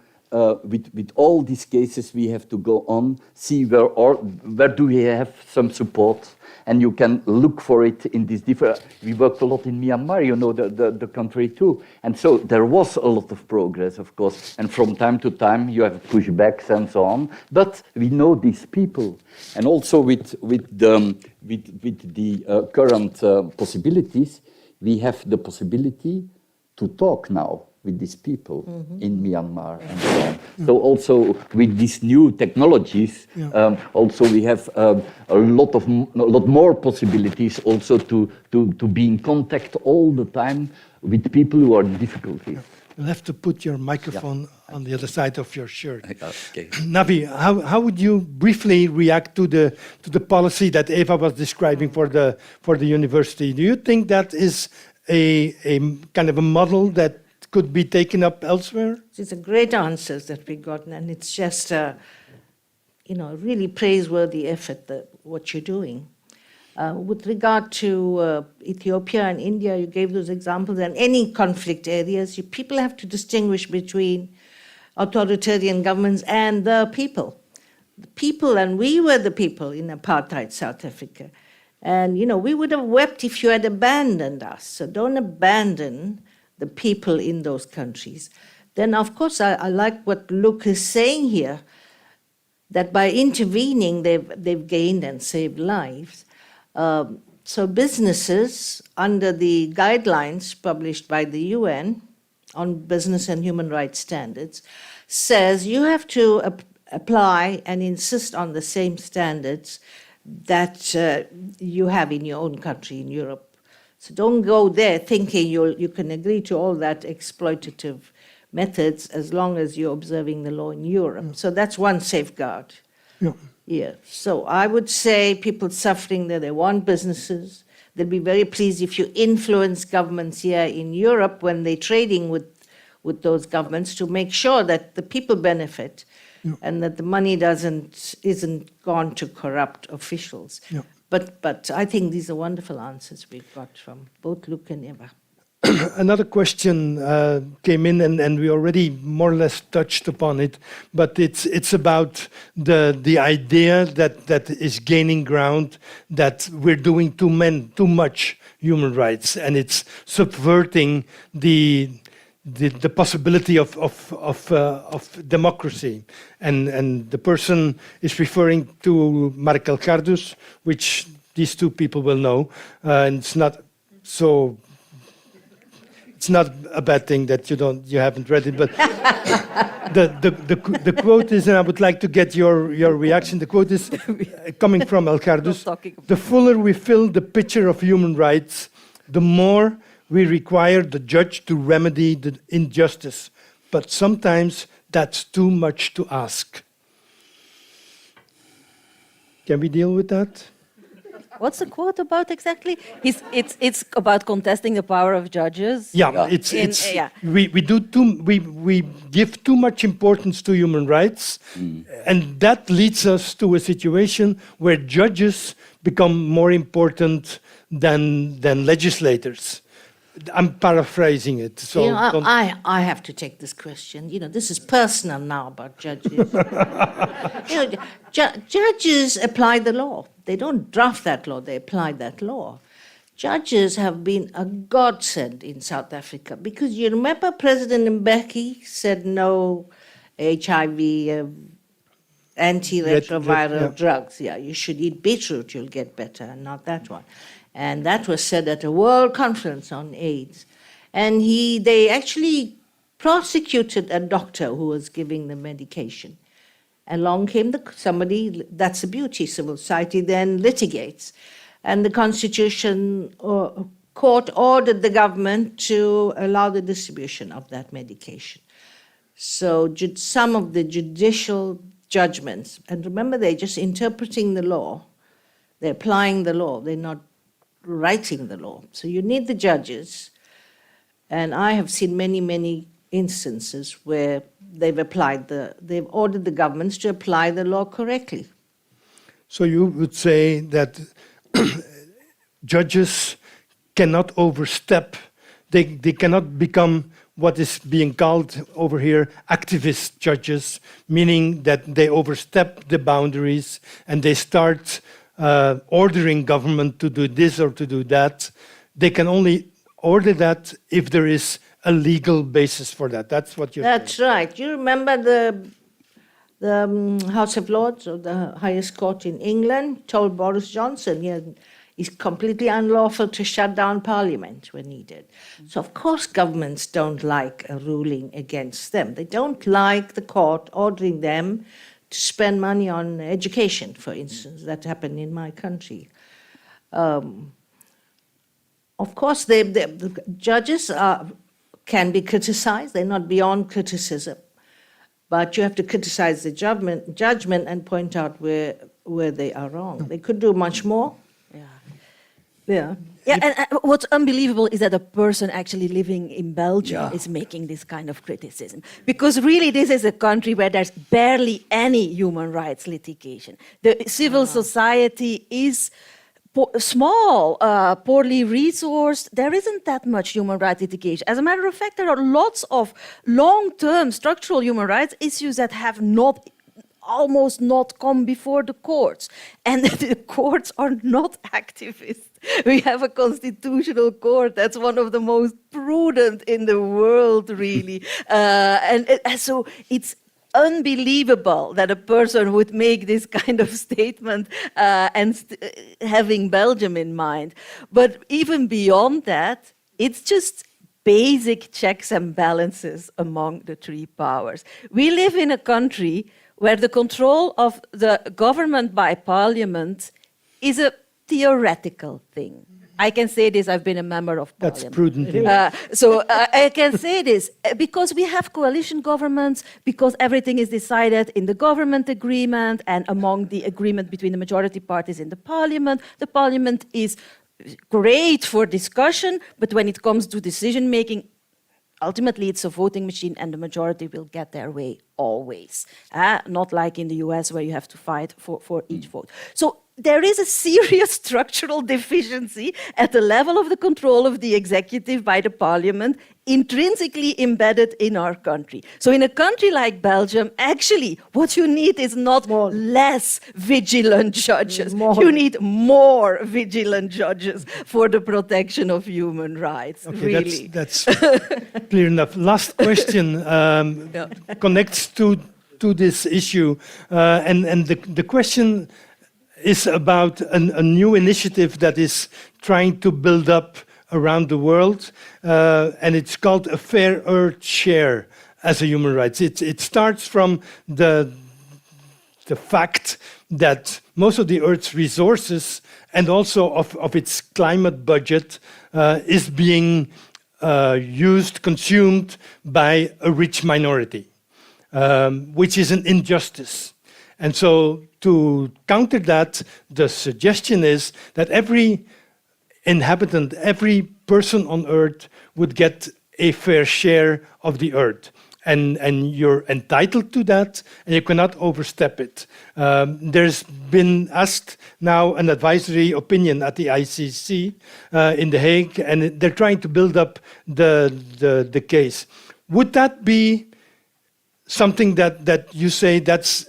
with all these cases we have to go on, see where do we have some support. And you can look for it in these different. We worked a lot in Myanmar, you know, the country too. And so there was a lot of progress, of course. And from time to time you have pushbacks and so on. But we know these people, and also with the current possibilities, we have the possibility to talk now with these people in Myanmar and so on. So also with these new technologies, also we have a lot more possibilities also to be in contact all the time with people who are in difficulty. You'll have to put your microphone on the other side of your shirt. Okay. Navi, how would you briefly react to the policy that Eva was describing for the university? Do you think that is a kind of a model that could be taken up elsewhere? It's a great answers that we got, and it's just a really praiseworthy effort what you're doing. With regard to Ethiopia and India, you gave those examples, and any conflict areas, people have to distinguish between authoritarian governments and the people. The people, and we were the people in apartheid South Africa. And, we would have wept if you had abandoned us. So don't abandon the people in those countries. Then, of course, I like what Luke is saying here, that by intervening, they've gained and saved lives. So businesses, under the guidelines published by the UN, on business and human rights standards, says you have to apply and insist on the same standards that you have in your own country, in Europe. So don't go there thinking you can agree to all that exploitative methods as long as you're observing the law in Europe. So that's one safeguard. Yeah. Yeah. So I would say people suffering there, they want businesses. They'll be very pleased if you influence governments here in Europe when they're trading with those governments to make sure that the people benefit and that the money isn't gone to corrupt officials. Yeah. But I think these are wonderful answers we've got from both Luke and Eva. Another question came in, and we already more or less touched upon it, but it's about the idea that is gaining ground, that we're doing too much human rights, and it's subverting the possibility of democracy. And the person is referring to Marc Elcardus, which these two people will know, and it's not so... It's not a bad thing that you haven't read it, but the quote is, and I would like to get your reaction. The quote is coming from Elcardus: "The fuller we fill the picture of human rights, the more we require the judge to remedy the injustice. But sometimes that's too much to ask." Can we deal with that? What's the quote about exactly? It's about contesting the power of judges. Yeah, we give too much importance to human rights, and that leads us to a situation where judges become more important than legislators. I'm paraphrasing it. So I have to take this question. This is personal now about judges. Judges apply the law. They don't draft that law, they apply that law. Judges have been a godsend in South Africa because you remember President Mbeki said no HIV, antiretroviral drugs. Yeah, you should eat beetroot, you'll get better, and not that one. And that was said at a world conference on AIDS. And they actually prosecuted a doctor who was giving the medication. Along came somebody, that's the beauty, civil society then litigates. And the Constitution Court ordered the government to allow the distribution of that medication. So some of the judicial judgments, and remember they're just interpreting the law, they're applying the law, they're not writing the law. So you need the judges, and I have seen many instances where they've ordered the governments to apply the law correctly. So you would say that judges cannot overstep, they cannot become what is being called over here activist judges, meaning that they overstep the boundaries and they start ordering government to do this or to do that. They can only order that if there is a legal basis for that. That's what you're saying. That's right. You remember the House of Lords, or the highest court in England, told Boris Johnson it's completely unlawful to shut down Parliament when needed. So of course governments don't like a ruling against them. They don't like the court ordering them to spend money on education, for instance. That happened in my country. Of course, the judges can be criticized. They're not beyond criticism. But you have to criticize the judgment and point out where they are wrong. They could do much more. Yeah. And what's unbelievable is that a person actually living in Belgium is making this kind of criticism. Because really this is a country where there's barely any human rights litigation. The civil society is small, poorly resourced. There isn't that much human rights litigation. As a matter of fact, there are lots of long-term structural human rights issues that have almost not come before the courts. And the courts are not activist. We have a constitutional court that's one of the most prudent in the world, really. So it's unbelievable that a person would make this kind of statement having Belgium in mind. But even beyond that, it's just basic checks and balances among the three powers. We live in a country where the control of the government by parliament is a theoretical thing. I can say this, I've been a member of parliament. That's prudent. So I can say this because we have coalition governments, because everything is decided in the government agreement and among the agreement between the majority parties in the parliament. The parliament is great for discussion, but when it comes to decision making, ultimately it's a voting machine and the majority will get their way always. Not like in the US where you have to fight for each vote. So there is a serious structural deficiency at the level of the control of the executive by the parliament, intrinsically embedded in our country. So in a country like Belgium, actually, what you need is not less vigilant judges. You need more vigilant judges for the protection of human rights, Okay, really. that's clear enough. Last question connects to this issue, and the question is about a new initiative that is trying to build up around the world, and it's called a fair earth share as a human rights. It starts from the fact that most of the Earth's resources and also of its climate budget is being consumed by a rich minority, which is an injustice. And so to counter that, the suggestion is that every inhabitant, every person on Earth would get a fair share of the Earth. And you're entitled to that, and you cannot overstep it. There's been asked now an advisory opinion at the ICC in The Hague, and they're trying to build up the case. Would that be something that you say that's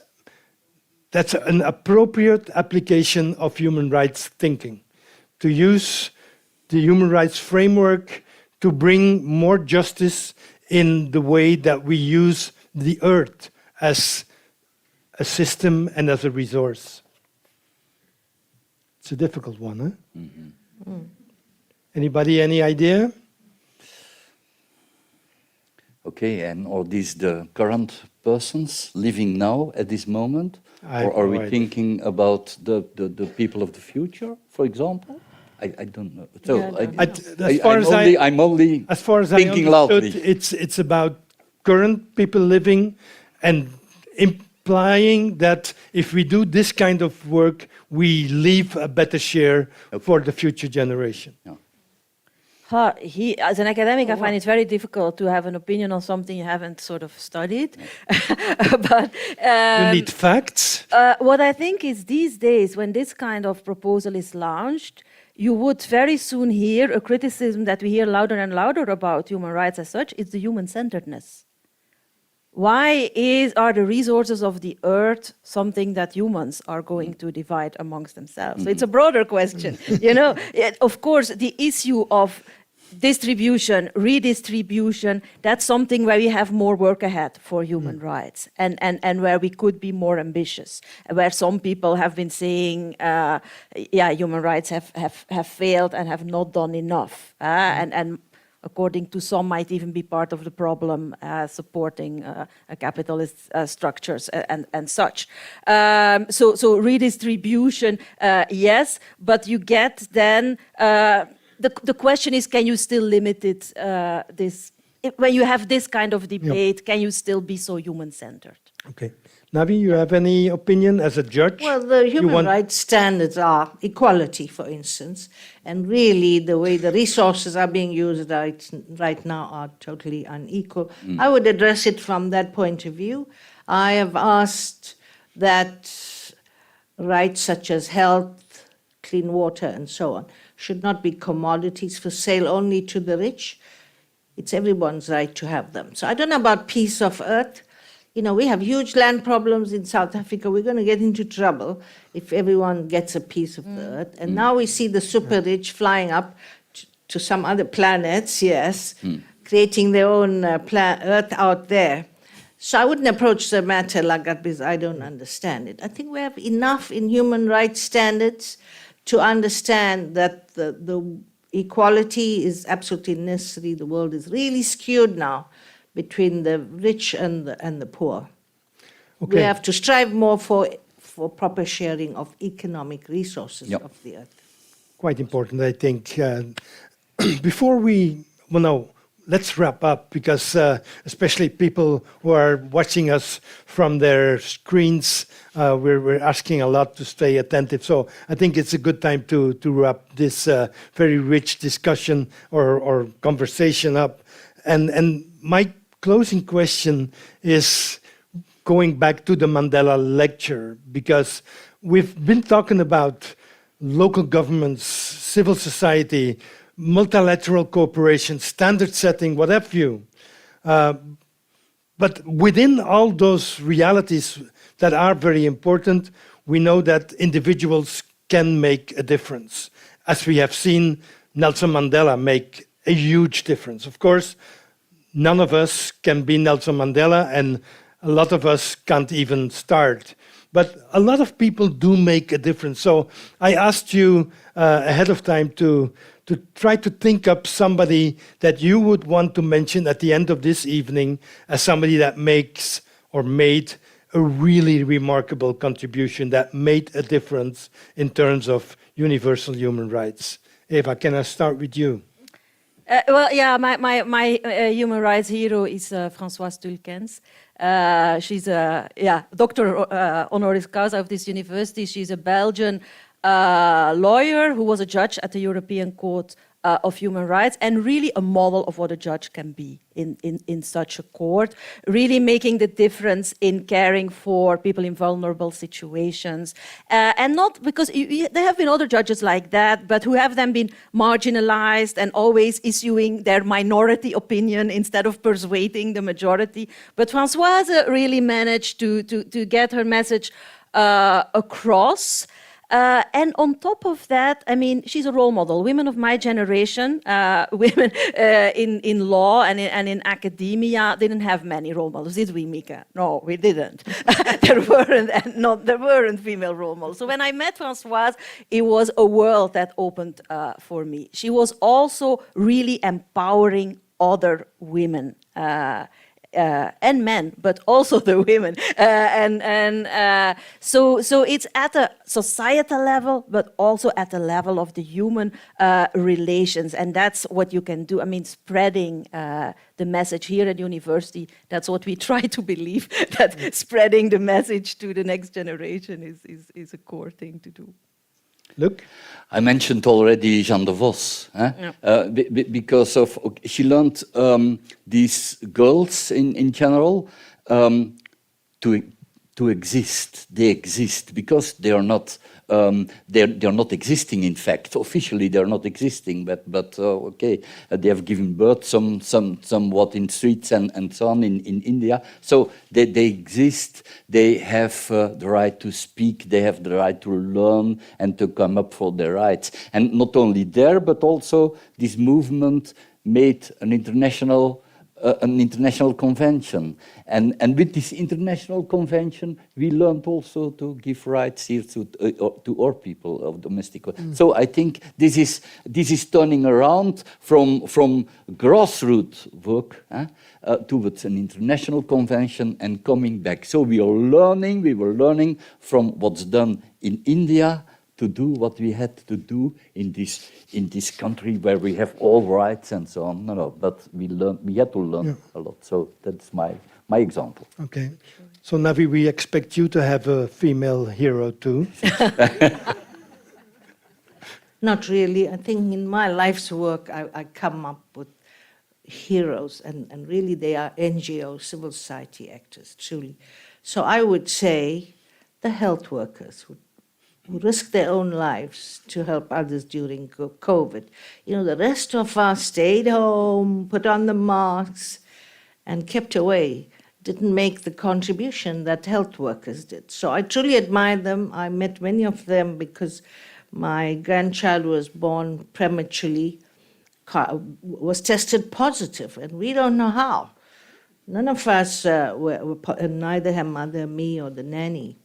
an appropriate application of human rights thinking, to use the human rights framework to bring more justice in the way that we use the earth as a system and as a resource? It's a difficult one, huh? Mm-hmm. Anybody, any idea? Okay, and are these the current persons living now at this moment? Or are we thinking about the people of the future, for example? I don't know. So I'm only as far as thinking I loudly. It's about current people living and implying that if we do this kind of work, we leave a better share for the future generation. Yeah. As an academic, I find it very difficult to have an opinion on something you haven't sort of studied. But you need facts. what I think is these days, when this kind of proposal is launched, you would very soon hear a criticism that we hear louder and louder about human rights as such. It's the human-centeredness. Why are the resources of the earth something that humans are going to divide amongst themselves? So it's a broader question. You know, of course, the issue of distribution, redistribution, that's something where we have more work ahead for human rights and where we could be more ambitious, where some people have been saying, human rights have failed and have not done enough. And according to some, might even be part of the problem, supporting capitalist structures and such. So redistribution, yes, but you get then, the question is, can you still limit it, when you have this kind of debate, can you still be so human-centered? Okay. Navi, you have any opinion as a judge? Well, the human rights standards are equality, for instance, and really the way the resources are being used right now are totally unequal. I would address it from that point of view. I have asked that rights such as health, clean water, and so on should not be commodities for sale only to the rich. It's everyone's right to have them. So I don't know about piece of earth. You know, we have huge land problems in South Africa. We're going to get into trouble if everyone gets a piece of the earth. And now we see the super rich flying up to some other planets, creating their own earth out there. So I wouldn't approach the matter like that because I don't understand it. I think we have enough in human rights standards to understand that the equality is absolutely necessary. The world is really skewed now between the rich and the poor. Okay. We have to strive more for proper sharing of economic resources Yep. of the earth. Quite important, I think. Before we, well, no, let's wrap up because especially people who are watching us from their screens, we're asking a lot to stay attentive. So I think it's a good time to wrap this very rich discussion or conversation up. And my closing question is going back to the Mandela Lecture, because we've been talking about local governments, civil society, multilateral cooperation, standard setting, what have you. But within all those realities that are very important, we know that individuals can make a difference. As we have seen Nelson Mandela make a huge difference. Of course, none of us can be Nelson Mandela, and a lot of us can't even start. But a lot of people do make a difference. So I asked you ahead of time to try to think up somebody that you would want to mention at the end of this evening as somebody that makes or made a really remarkable contribution, that made a difference in terms of universal human rights. Eva, can I start with you? Well, yeah, my human rights hero is Françoise Tulkens. She's a doctor honoris causa of this university. She's a Belgian lawyer who was a judge at the European Court of Human Rights, and really a model of what a judge can be in such a court, really making the difference in caring for people in vulnerable situations. And not because there have been other judges like that, but who have then been marginalized and always issuing their minority opinion instead of persuading the majority. But Françoise really managed to get her message across. And on top of that, I mean, she's a role model. Women of my generation, women in law and in academia didn't have many role models, did we, Mika? No, we didn't. there weren't female role models. So when I met Françoise, it was a world that opened for me. She was also really empowering other women. And men, but also the women, so it's at a societal level, but also at the level of the human relations, and that's what you can do. I mean, spreading the message here at university. That's what we try to believe, that spreading the message to the next generation is a core thing to do. Luc? I mentioned already Jeanne de Vos, because of she learned these girls in general to exist. They exist because they are not they're not existing. In fact, officially they're not existing, but okay, they have given birth somewhat in streets and so on in India. So they exist. They have the right to speak. They have the right to learn and to come up for their rights. And not only there, but also this movement made an international convention. And with this international convention, we learned also to give rights here to our people of domestic. So I think this is turning around from grassroots work towards an international convention and coming back. So we were learning from what's done in India to do what we had to do in this country where we have all rights and so on. No, but we had to learn a lot. So that's my example. Okay. So Navi, we expect you to have a female hero too. Not really. I think in my life's work, I come up with heroes, and really they are NGO, civil society actors, truly. So I would say the health workers who risk their own lives to help others during COVID. You know, the rest of us stayed home, put on the masks, and kept away. Didn't make the contribution that health workers did. So I truly admire them. I met many of them because my grandchild was born prematurely, was tested positive, and we don't know how. None of us were neither her mother, me, or the nanny.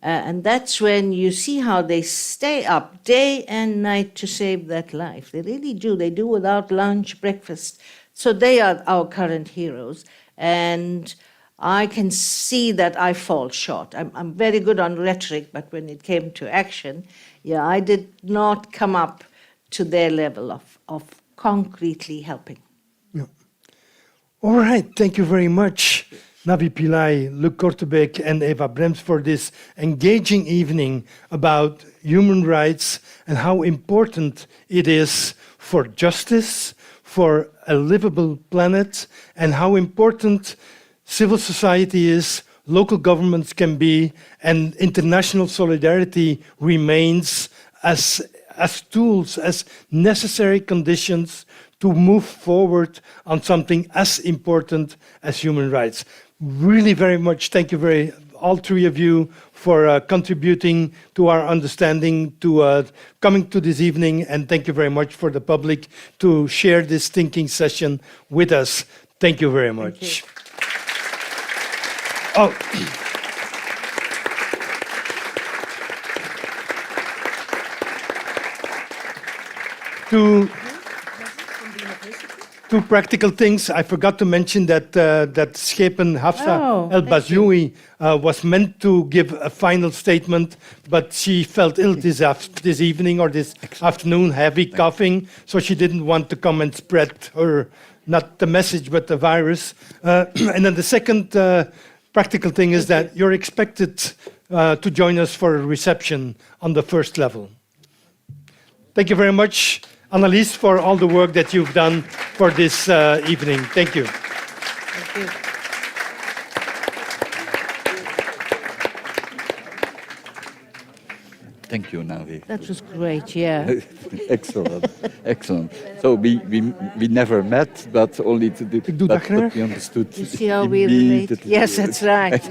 And that's when you see how they stay up day and night to save that life. They really do. They do without lunch, breakfast. So they are our current heroes. And I can see that I fall short. I'm very good on rhetoric, but when it came to action, yeah, I did not come up to their level of concretely helping. Yeah. All right, thank you very much, Navi Pillai, Luc Kortebek, and Eva Brems for this engaging evening about human rights and how important it is for justice, for a livable planet, and how important civil society is, local governments can be, and international solidarity remains as tools, as necessary conditions to move forward on something as important as human rights. Really very much thank you all three of you for contributing to our understanding, to coming to this evening, and thank you very much for the public to share this thinking session with us. Thank you very much. Oh. Two practical things. I forgot to mention that Schepen Hafsa El Bazioui was meant to give a final statement, but she felt ill this evening or this afternoon, heavy coughing, so she didn't want to come and spread her, not the message, but the virus. And then the second practical thing is that you're expected to join us for a reception on the first level. Thank you very much, Annelies, for all the work that you've done for this evening. Thank you. Thank you. Thank you, Navi. That was great, yeah. Excellent, excellent. So we never met, but only to do. But we understood. You see how we relate? Yes, that's right.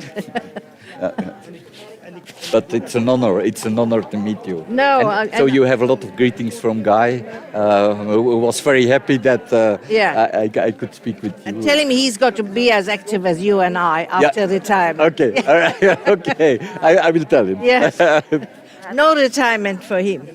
But it's an honor. It's an honor to meet you. No, so you have a lot of greetings from Guy, who was very happy that I could speak with you. And tell him he's got to be as active as you and I after retirement. Okay, all right, okay. I will tell him. Yes. No retirement for him.